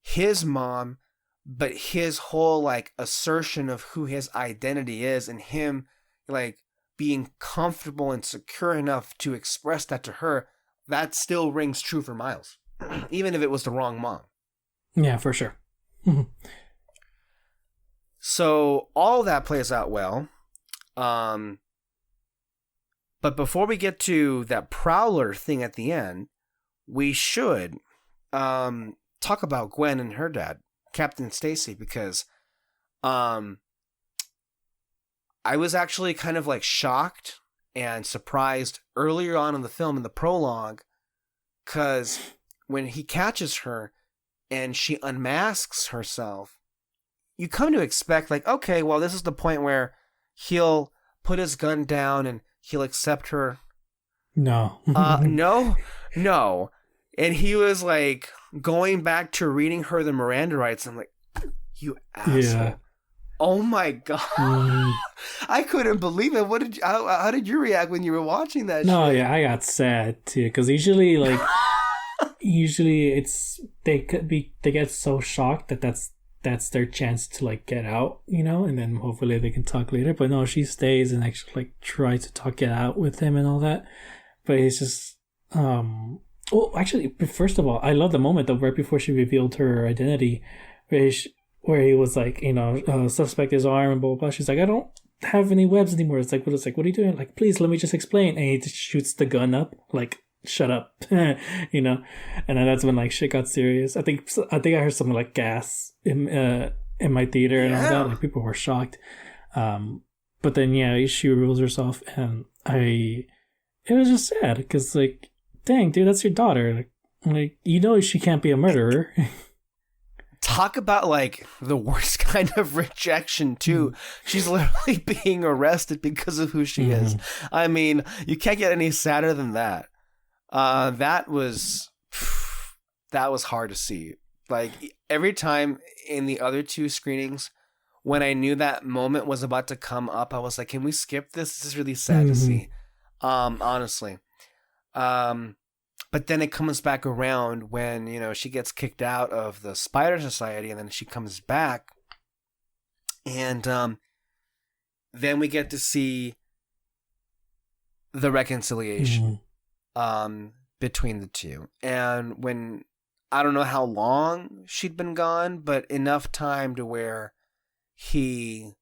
his mom, but his whole like assertion of who his identity is and him like being comfortable and secure enough to express that to her, that still rings true for Miles, even if it was the wrong mom. Yeah, for sure. So all that plays out well. But before we get to that Prowler thing at the end, we should talk about Gwen and her dad, Captain Stacy, because I was actually kind of like shocked and surprised earlier on in the film, in the prologue, because when he catches her and she unmasks herself, you come to expect like, okay, well, this is the point where he'll put his gun down and he'll accept her. No. No. And he was like going back to reading her the Miranda rights. I'm like, you asshole. Yeah. Oh my God. I couldn't believe it. How did you react when you were watching that shit? Yeah, I got sad too. Because usually it's, they get so shocked that's their chance to like get out, and then hopefully they can talk later. But no, she stays and actually like tries to talk it out with him and all that. But he's just, actually, first of all, I love the moment though, right before she revealed her identity, where he was like, suspect his arm and blah, blah, blah. She's like, I don't have any webs anymore. It's like, what are you doing? Like, please let me just explain. And he just shoots the gun up, like, shut up, and then that's when like shit got serious. I think I heard something like gas in my theater and all that. Like people were shocked. But then she reveals herself, and it was just sad because like, dang dude, that's your daughter. Like she can't be a murderer. Talk about like the worst kind of rejection too. She's literally being arrested because of who she is. I mean, you can't get any sadder than that. That was hard to see. Like every time in the other two screenings, when I knew that moment was about to come up, I was like, can we skip this? This is really sad to see. Honestly. But then it comes back around when, she gets kicked out of the Spider Society, and then she comes back. And then we get to see the reconciliation between the two. And when, I don't know how long she'd been gone, but enough time to where he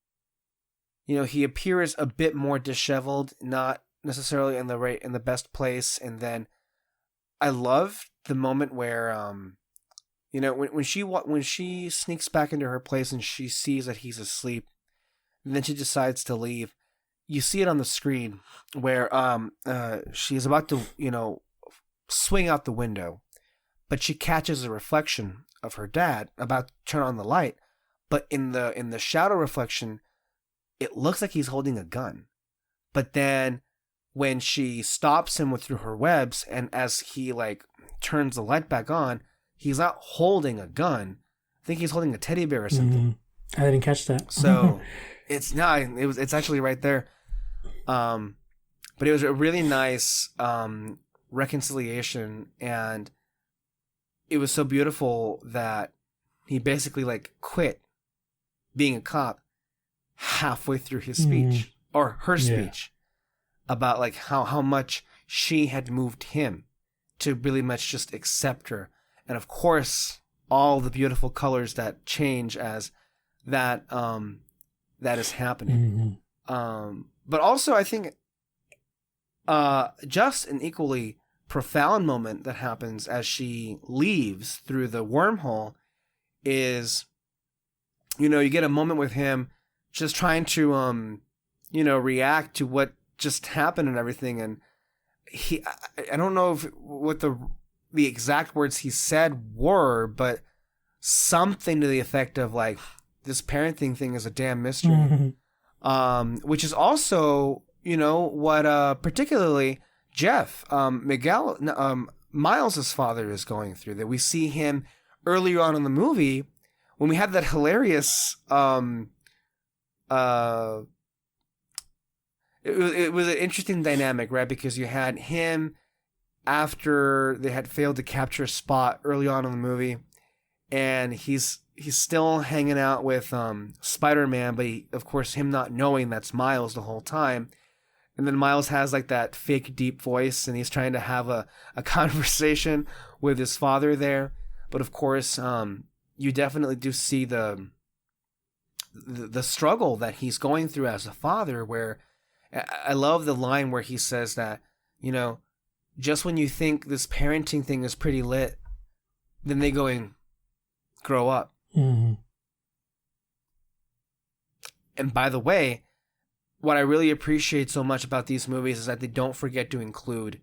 appears a bit more disheveled, not necessarily in the best place. And then I love the moment where, when she sneaks back into her place and she sees that he's asleep, and then she decides to leave. You see it on the screen where she's about to, swing out the window, but she catches a reflection of her dad about to turn on the light, but in the shadow reflection, it looks like he's holding a gun. But then when she stops him through her webs, and as he like turns the light back on, he's not holding a gun. I think he's holding a teddy bear or something. I didn't catch that. So it's actually right there. But it was a really nice reconciliation, and it was so beautiful that he basically like quit being a cop halfway through his speech or her speech about like how much she had moved him to really much just accept her. And of course, all the beautiful colors that change as that is happening. But also I think just an equally profound moment that happens as she leaves through the wormhole is, you get a moment with him just trying to, react to what just happened and everything. And I don't know what the exact words he said were, but something to the effect of like, this parenting thing is a damn mystery. Which is also, what particularly Jeff, Miles's father is going through. That we see him earlier on in the movie when we had that hilarious it was an interesting dynamic, right? Because you had him after they had failed to capture Spot early on in the movie, and he's still hanging out with Spider-Man, but of course him not knowing that's Miles the whole time. And then Miles has like that fake deep voice, and he's trying to have a conversation with his father there. But of course, you definitely do see the struggle that he's going through as a father, where I love the line where he says that, just when you think this parenting thing is pretty lit, then they go and grow up. And by the way, what I really appreciate so much about these movies is that they don't forget to include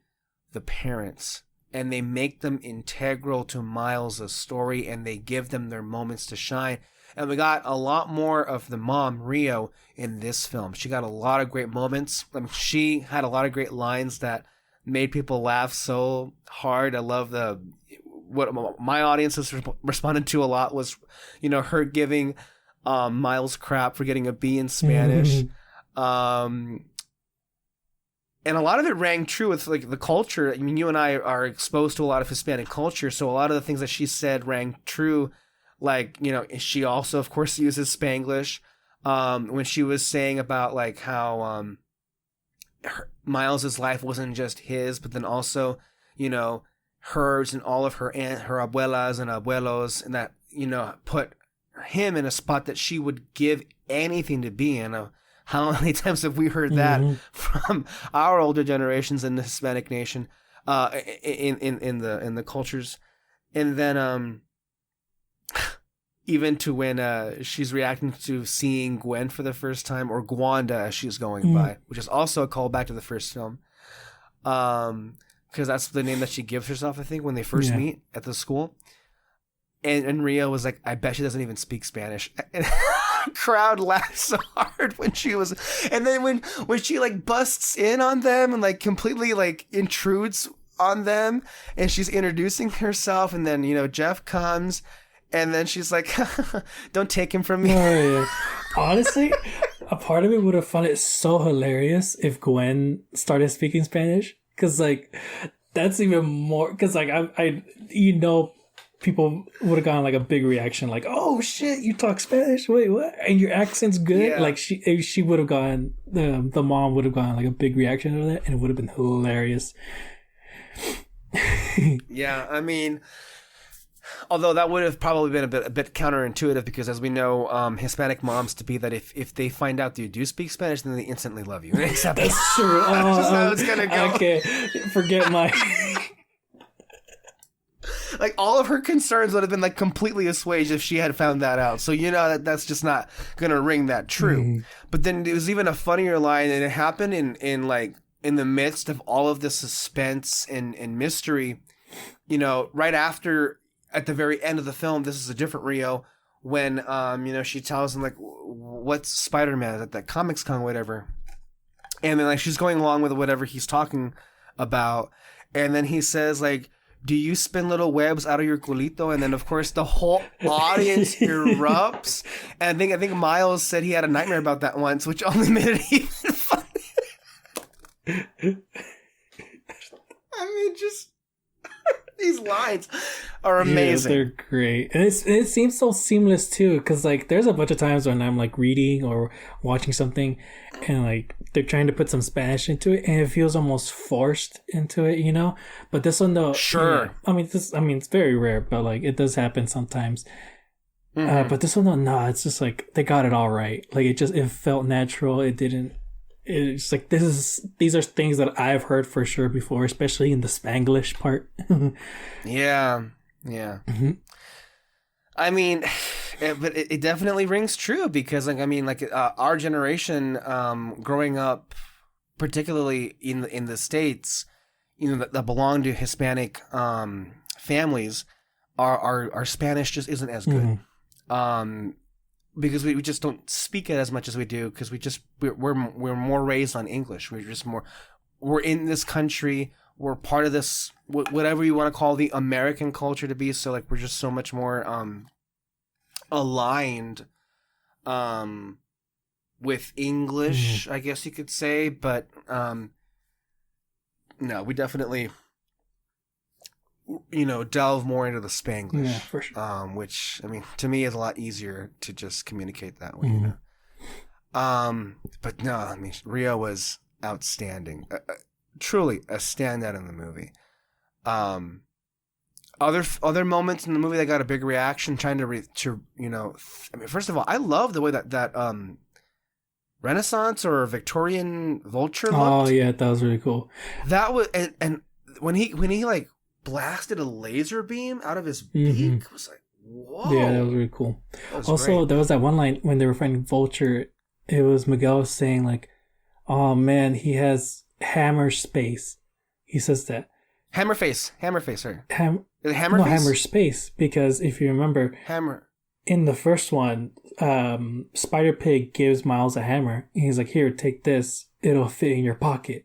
the parents, and they make them integral to Miles' story, and they give them their moments to shine. And we got a lot more of the mom, Rio, in this film. She got a lot of great moments. I mean, she had a lot of great lines that made people laugh so hard. I love what my audience has responded to a lot was, her giving Miles crap for getting a B in Spanish. And a lot of it rang true with like the culture. I mean, you and I are exposed to a lot of Hispanic culture, so a lot of the things that she said rang true. Like, she also, of course, uses Spanglish when she was saying about like how Miles's life wasn't just his, but then also, hers and all of her abuelas and abuelos, and that, put him in a spot that she would give anything to be in. How many times have we heard that from our older generations in the Hispanic nation, in the cultures, and then even to when she's reacting to seeing Gwen for the first time, or Gwanda as she's going by, which is also a callback to the first film, because that's the name that she gives herself, I think, when they first meet at the school. And Rio was like, I bet she doesn't even speak Spanish. And crowd laughed so hard when she was, and then when she like busts in on them and like completely like intrudes on them, and she's introducing herself, and then Jeff comes, and then she's like, don't take him from me. Honestly, a part of me would have found it so hilarious if Gwen started speaking Spanish, because like that's even more, because like I people would have gotten like a big reaction, like, oh shit, you talk Spanish? Wait, what? And your accent's good? Yeah. Like she would have gotten, the mom would have gotten like a big reaction to that, and it would have been hilarious. Yeah, I mean, although that would have probably been a bit counterintuitive, because as we know, Hispanic moms to be that if they find out that you do speak Spanish, then they instantly love you. That's true. That's just how it's gonna go. Okay, forget my... Like, all of her concerns would have been like completely assuaged if she had found that out. So that's just not gonna ring that true. But then it was even a funnier line, and it happened in the midst of all of the suspense and mystery. right after, at the very end of the film, this is a different Rio, when, she tells him, like, what's Spider-Man at that Comics Con, whatever. And then, like, she's going along with whatever he's talking about. And then he says, like, do you spin little webs out of your culito? And then, of course, the whole audience erupts. And I think Miles said he had a nightmare about that once, which only made it even funnier. I mean, just these lines are amazing. Yeah, they're great, and it seems so seamless too. Because like, there's a bunch of times when I'm like reading or watching something, and like they're trying to put some Spanish into it, and it feels almost forced into it, But this one, though, sure. Yeah, it's very rare, but like it does happen sometimes. Mm-hmm. But this one, though, no, it's just like they got it all right. Like it felt natural. It didn't. It's like these are things that I've heard for sure before, especially in the Spanglish part. Yeah. Mm-hmm. I mean, but it definitely rings true because, like, I mean, like our generation, growing up, particularly in the States, that belong to Hispanic families, our Spanish just isn't as good. Mm-hmm. Because we just don't speak it as much as we do, because we're more raised on English. We're in this country. We're part of this, whatever you want to call the American culture to be. So like, we're just so much more aligned with English, I guess you could say. But no, we definitely delve more into the Spanglish, yeah, for sure. Which, I mean, to me is a lot easier to just communicate that way, But no, I mean, Rio was outstanding, truly a standout in the movie. Other moments in the movie that got a big reaction, trying to I mean, first of all, I love the way that Renaissance or Victorian vulture looked. Oh yeah, that was really cool. That was, and when he like blasted a laser beam out of his beak, it was like, whoa. Yeah, that was really cool. Also, great. There was that one line when they were fighting Vulture. It was Miguel saying like, oh man, he has hammer space. He says that. Hammer face, sorry. Hammer space, because if you remember, in the first one, Spider Pig gives Miles a hammer. And he's like, here, take this. It'll fit in your pocket.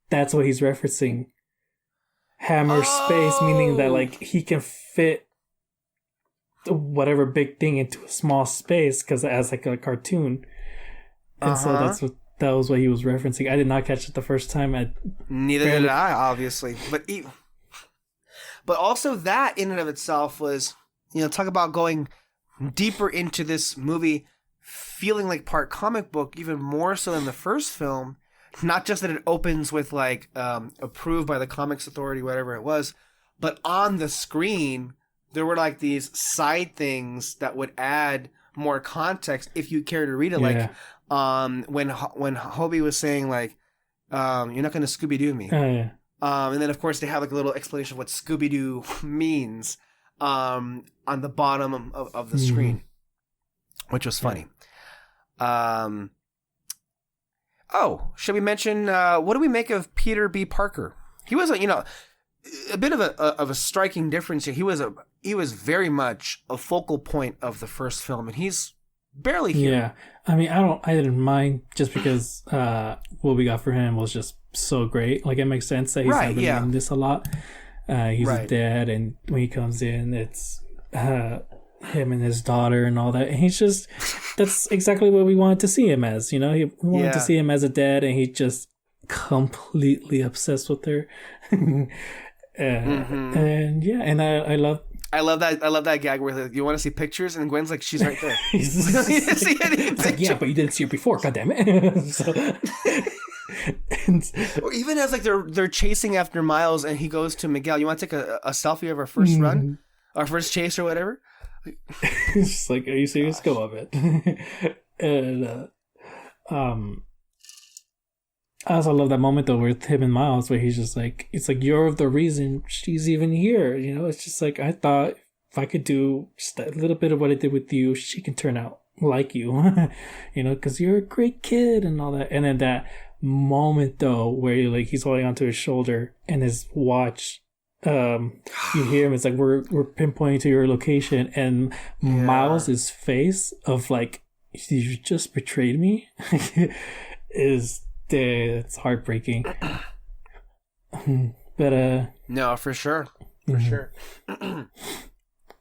That's what he's referencing. Hammer space, meaning that like he can fit whatever big thing into a small space, because as like a cartoon. And so that was what he was referencing. I did not catch it the first time. Neither did I, obviously. But also that in and of itself was, talk about going deeper into this movie, feeling like part comic book, even more so than the first film. Not just that it opens with like approved by the Comics Authority, whatever it was, but on the screen there were like these side things that would add more context if you care to read it. Yeah. Like when Hobie was saying like, you're not going to Scooby-Doo me. Oh, yeah. And then of course they have like a little explanation of what Scooby-Doo means on the bottom of the screen, which was funny. Oh, should we mention what do we make of Peter B. Parker? He was a bit of a striking difference here. He was very much a focal point of the first film, and he's barely here. Yeah, I mean, I didn't mind, just because what we got for him was just so great. Like, it makes sense that he's not really in this a lot. He's a dad, and when he comes in, it's him and his daughter and all that. And he's just, that's exactly what we wanted to see him as. We wanted to see him as a dad, and he just completely obsessed with her. And yeah, and I love that gag where you want to see pictures, and Gwen's like, she's right there. It's like, yeah, but you didn't see her before, goddammit. Or even as like they're chasing after Miles, and he goes to Miguel, you want to take a selfie of our first run, our first chase or whatever. It's just like, are you serious? Go of it. And I also love that moment though with him and Miles, where he's just like, it's like, you're the reason she's even here. It's just like, I thought if I could do just a little bit of what I did with you, she can turn out like you, because you're a great kid and all that. And then that moment though, where like he's holding onto his shoulder and his watch you hear him. It's like we're pinpointing to your location, and Miles' face of like, you just betrayed me, it's heartbreaking. But no, for sure, for sure. Yeah,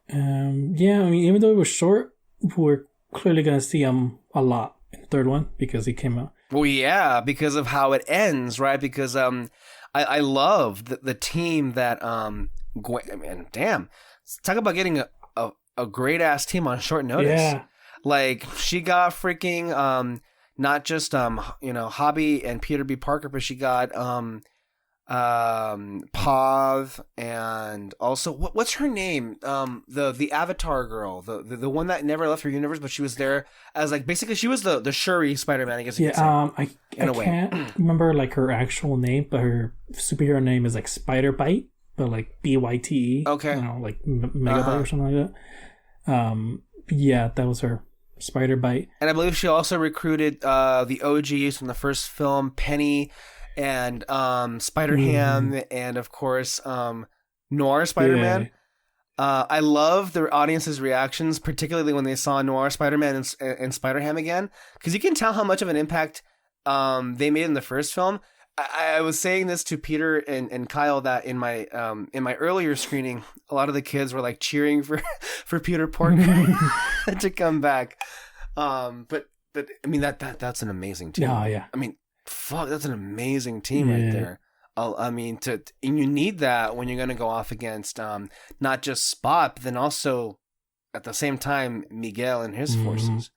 I mean, even though it was short, we're clearly gonna see him a lot in the third one because he came out. Well, yeah, because of how it ends, right? Because I love the team that Gwen. I mean, damn, talk about getting a great ass team on short notice. Yeah. Like, she got freaking not just Hobby and Peter B. Parker, but she got Pav, and also what's her name? The Avatar girl, the one that never left her universe, but she was there as like basically she was the Shuri Spider-Man, I guess. You could say, I can't remember like her actual name, but her superhero name is like Spider Bite, but like BYTE. Okay. Like Megabyte or something like that. Yeah, that was her. Spider Bite. And I believe she also recruited the OGs from the first film, Penny and Spider-Ham, and of course Noir Spider-Man. Yeah. I love the audience's reactions, particularly when they saw Noir Spider-Man and Spider-Ham again, because you can tell how much of an impact they made in the first film. I was saying this to Peter and Kyle that in my earlier screening, a lot of the kids were like cheering for Peter Porker to come back. But I mean that's an amazing team. Yeah. I mean, fuck, that's an amazing team right there. I mean, and you need that when you're going to go off against not just Spot, but then also at the same time Miguel and his forces.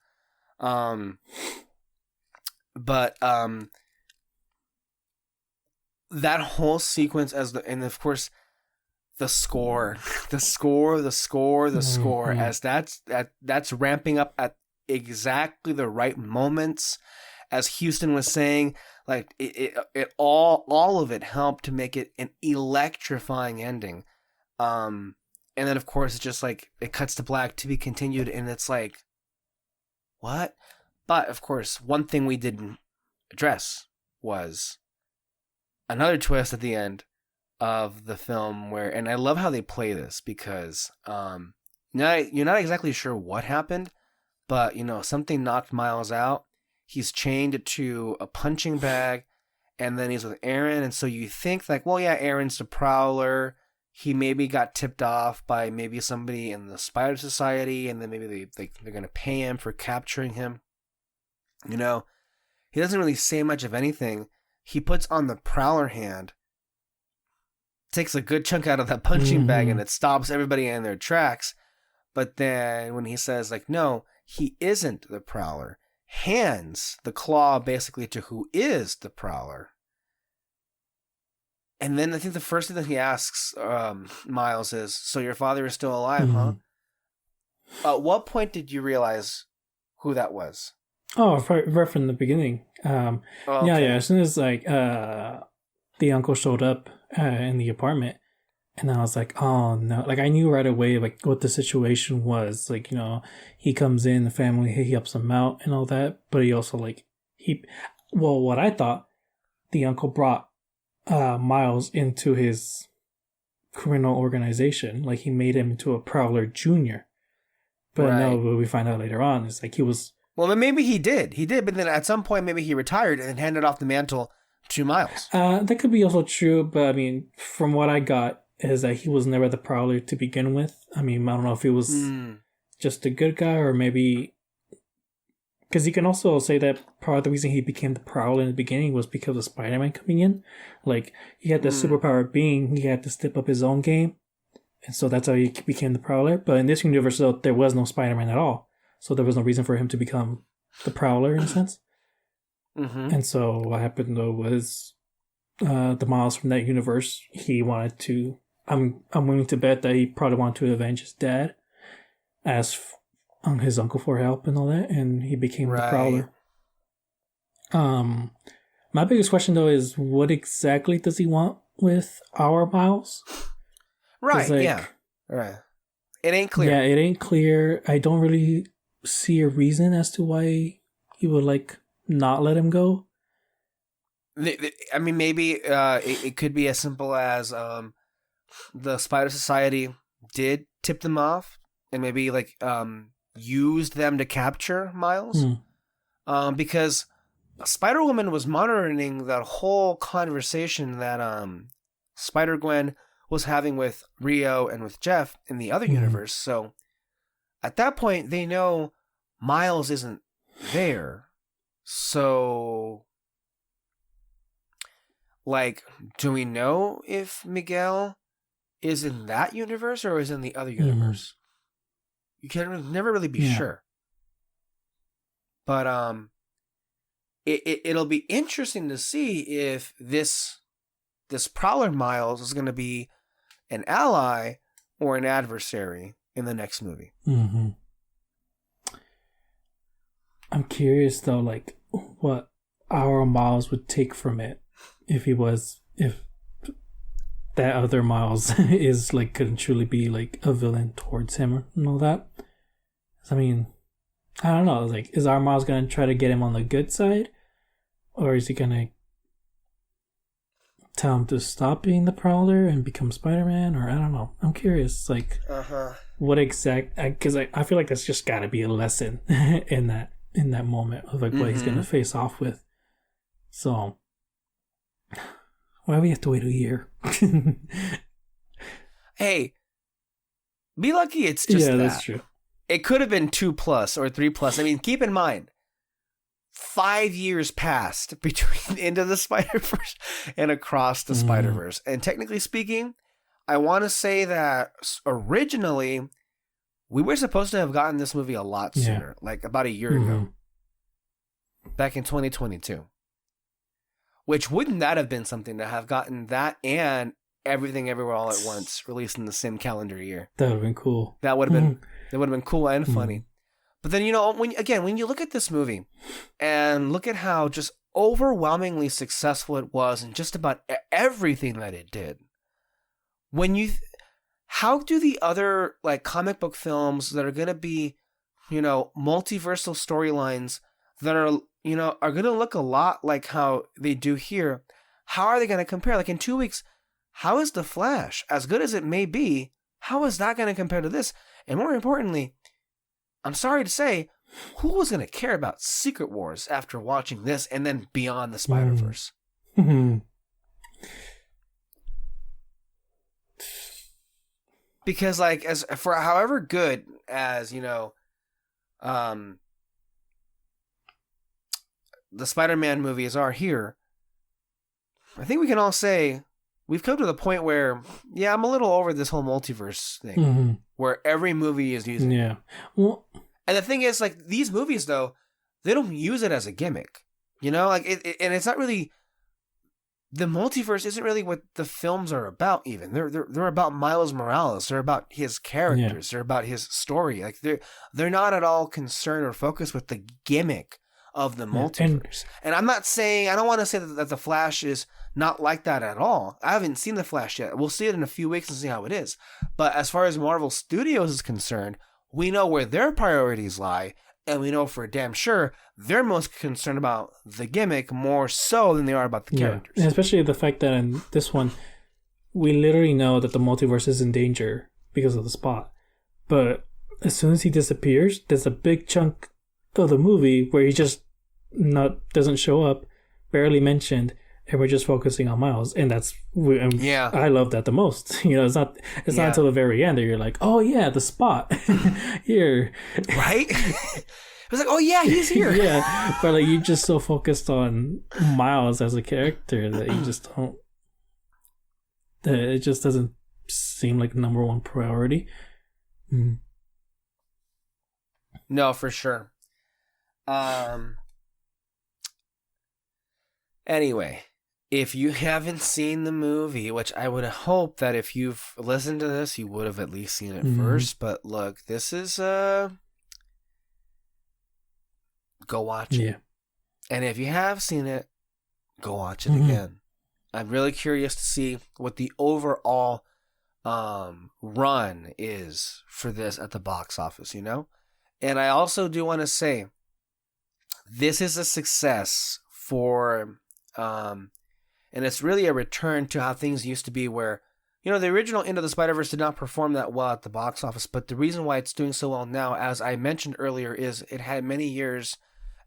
That whole sequence and of course the score as that's ramping up at exactly the right moments, as Houston was saying, like it all of it helped to make it an electrifying ending. And then of course it's just like it cuts to black, to be continued, and it's like, what? But of course, one thing we didn't address was another twist at the end of the film where, and I love how they play this because you're not exactly sure what happened, but something knocked Miles out. He's chained to a punching bag, and then he's with Aaron, and so you think like, well, yeah, Aaron's the Prowler. He maybe got tipped off by maybe somebody in the Spider Society, and then maybe they're gonna pay him for capturing him. He doesn't really say much of anything. He puts on the Prowler hand, takes a good chunk out of that punching bag, and it stops everybody in their tracks. But then when he says, like, no, he isn't the Prowler, hands the claw basically to who is the Prowler. And then I think the first thing that he asks Miles is, so your father is still alive, huh? At what point did you realize who that was? Oh, right from the beginning. Okay. Yeah. As soon as like the uncle showed up in the apartment, and I was like, oh no! Like I knew right away like what the situation was. Like he comes in, the family, he helps him out and all that, but he also what I thought, the uncle brought Miles into his criminal organization. Like he made him into a Prowler Junior. But no, what we find out later on is like he was. Well, then maybe he did, but then at some point maybe he retired and handed off the mantle to Miles. That could be also true, but I mean, from what I got is that he was never the Prowler to begin with. I mean, I don't know if he was just a good guy or maybe... Because you can also say that part of the reason he became the Prowler in the beginning was because of Spider-Man coming in. Like, he had the superpower being, he had to step up his own game. And so that's how he became the Prowler. But in this universe, though, there was no Spider-Man at all. So there was no reason for him to become the Prowler in a sense. And so what happened though was the Miles from that universe, he wanted to, I'm willing to bet that he probably wanted to avenge his dad, ask his uncle for help and all that, and he became the Prowler. My biggest question though is, what exactly does he want with our Miles? Right, right. It ain't clear. Yeah, it ain't clear. I don't really see a reason as to why he would not let him go. I mean, maybe it could be as simple as the Spider Society did tip them off and maybe like used them to capture Miles. Because Spider-Woman was monitoring that whole conversation that Spider-Gwen was having with Rio and with Jeff in the other universe. So at that point, they know Miles isn't there. So, like, do we know if Miguel is in that universe or is in the other universe? You can never really be sure. But it'll be interesting to see if this Prowler Miles is going to be an ally or an adversary in the next movie. I'm curious though, like what our Miles would take from it if that other Miles is like could truly be like a villain towards him and all that. I mean, I don't know. Like, is our Miles gonna try to get him on the good side, or is he gonna tell him to stop being the Prowler and become Spider-Man? Or I don't know. I'm curious. Like, what exact? Because I feel like that's just got to be a lesson in that moment of like what he's gonna face off with. So, why do we have to wait a year? Hey, be lucky it's just that. That's true. It could have been 2+ or 3+. I mean, keep in mind, 5 years passed between Into the Spider-Verse and Across the Spider-Verse. And technically speaking, I want to say that originally, we were supposed to have gotten this movie a lot sooner, like about a year ago, back in 2022. Which wouldn't that have been something to have gotten that and Everything Everywhere All at Once released in the same calendar year? That would have been cool. That would have been cool and funny. But then, you know, when you look at this movie and look at how just overwhelmingly successful it was in just about everything that it did, how do the other like comic book films that are going to be, you know, multiversal storylines that are, you know, are going to look a lot like how they do here, how are they going to compare? Like in 2 weeks, how is The Flash, as good as it may be, how is that going to compare to this? And more importantly, I'm sorry to say, who was going to care about Secret Wars after watching this and then Beyond the Spider-Verse? Because, like, as for however good as, you know, the Spider-Man movies are here, I think we can all say we've come to the point where, yeah, I'm a little over this whole multiverse thing, where every movie is using it. Well, and the thing is, like, these movies, though, they don't use it as a gimmick. You know, like, and it's not really, the multiverse isn't really what the films are about, even. They're about Miles Morales. They're about his characters. They're about his story. Like, they're not at all concerned or focused with the gimmick of the multiverse. And I'm not saying, I don't want to say that The Flash is not like that at all. I haven't seen The Flash yet. We'll see it in a few weeks and see how it is. But as far as Marvel Studios is concerned, we know where their priorities lie, and we know for damn sure they're most concerned about the gimmick more so than they are about the characters. And especially the fact that in this one, we literally know that the multiverse is in danger because of the Spot. But as soon as he disappears, there's a big chunk of the movie where he just doesn't show up, barely mentioned, and we're just focusing on Miles, and I love that the most. You know, it's not until the very end that you're like, oh yeah, the Spot here, right? It was like, oh yeah, he's here. Yeah, but like you're just so focused on Miles as a character that you just don't. That it just doesn't seem like number one priority. No, for sure. Anyway, if you haven't seen the movie, which I would hope that if you've listened to this, you would have at least seen it first. But look, this is go watch it. Yeah. And if you have seen it, go watch it again. I'm really curious to see what the overall run is for this at the box office, you know? And I also do want to say, this is a success for, and it's really a return to how things used to be where the original Into the Spider-Verse did not perform that well at the box office, but the reason why it's doing so well now, as I mentioned earlier, is it had many years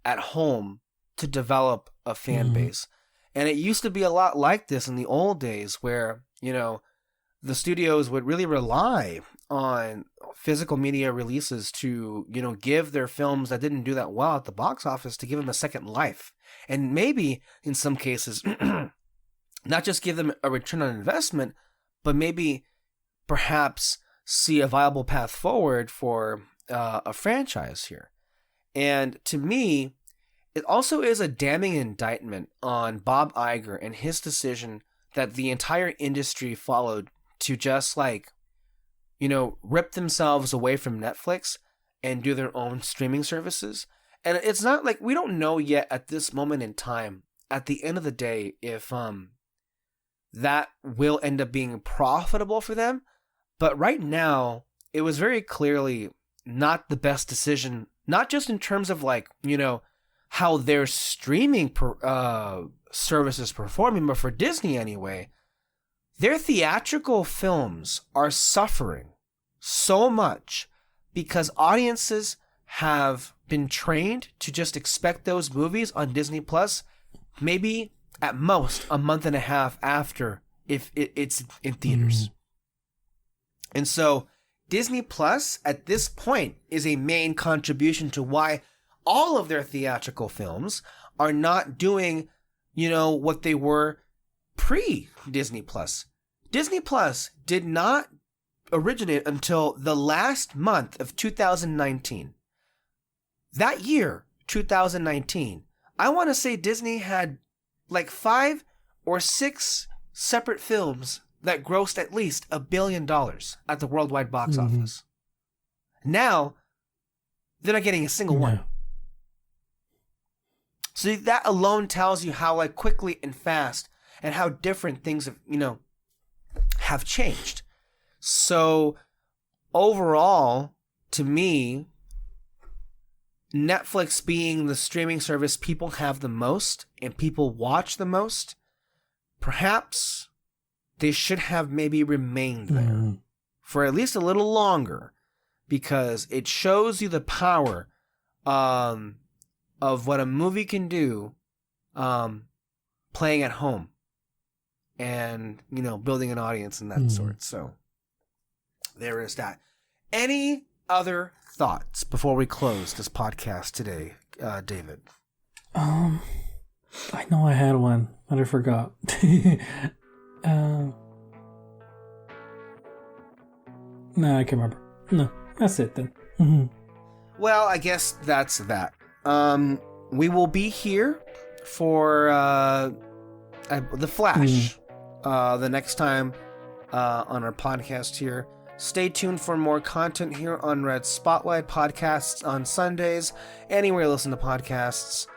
at home to develop a fan base. And it used to be a lot like this in the old days where, the studios would really rely on physical media releases to, give their films that didn't do that well at the box office, to give them a second life. And maybe in some cases, not just give them a return on investment, but maybe perhaps see a viable path forward for a franchise here. And to me, it also is a damning indictment on Bob Iger and his decision that the entire industry followed to just rip themselves away from Netflix and do their own streaming services. And it's not like we don't know yet at this moment in time, at the end of the day, if that will end up being profitable for them. But right now, it was very clearly not the best decision, not just in terms of how their streaming service is performing, but for Disney anyway, their theatrical films are suffering so much because audiences have been trained to just expect those movies on Disney Plus maybe at most a month and a half after if it's in theaters. And so Disney Plus at this point is a main contribution to why all of their theatrical films are not doing, what they were pre-Disney Plus. Disney Plus did not originate until the last month of 2019. That year, 2019, I want to say Disney had 5 or 6 separate films that grossed at least $1 billion at the worldwide box office. Now, they're not getting a single one. So that alone tells you how quickly and fast and how different things have changed. So overall, to me, Netflix being the streaming service people have the most and people watch the most, perhaps they should have maybe remained there for at least a little longer, because it shows you the power of what a movie can do playing at home and, building an audience and that sort. So there is that. Any other thoughts before we close this podcast today, David? I know I had one, but I forgot. No, I can't remember. No, that's it then. Well, I guess that's that. We will be here for The Flash the next time on our podcast here. Stay tuned for more content here on Red Spotlight, podcasts on Sundays, anywhere you listen to podcasts.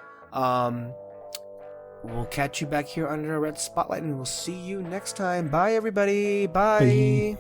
We'll catch you back here under a Red Spotlight, and we'll see you next time. Bye, everybody. Bye.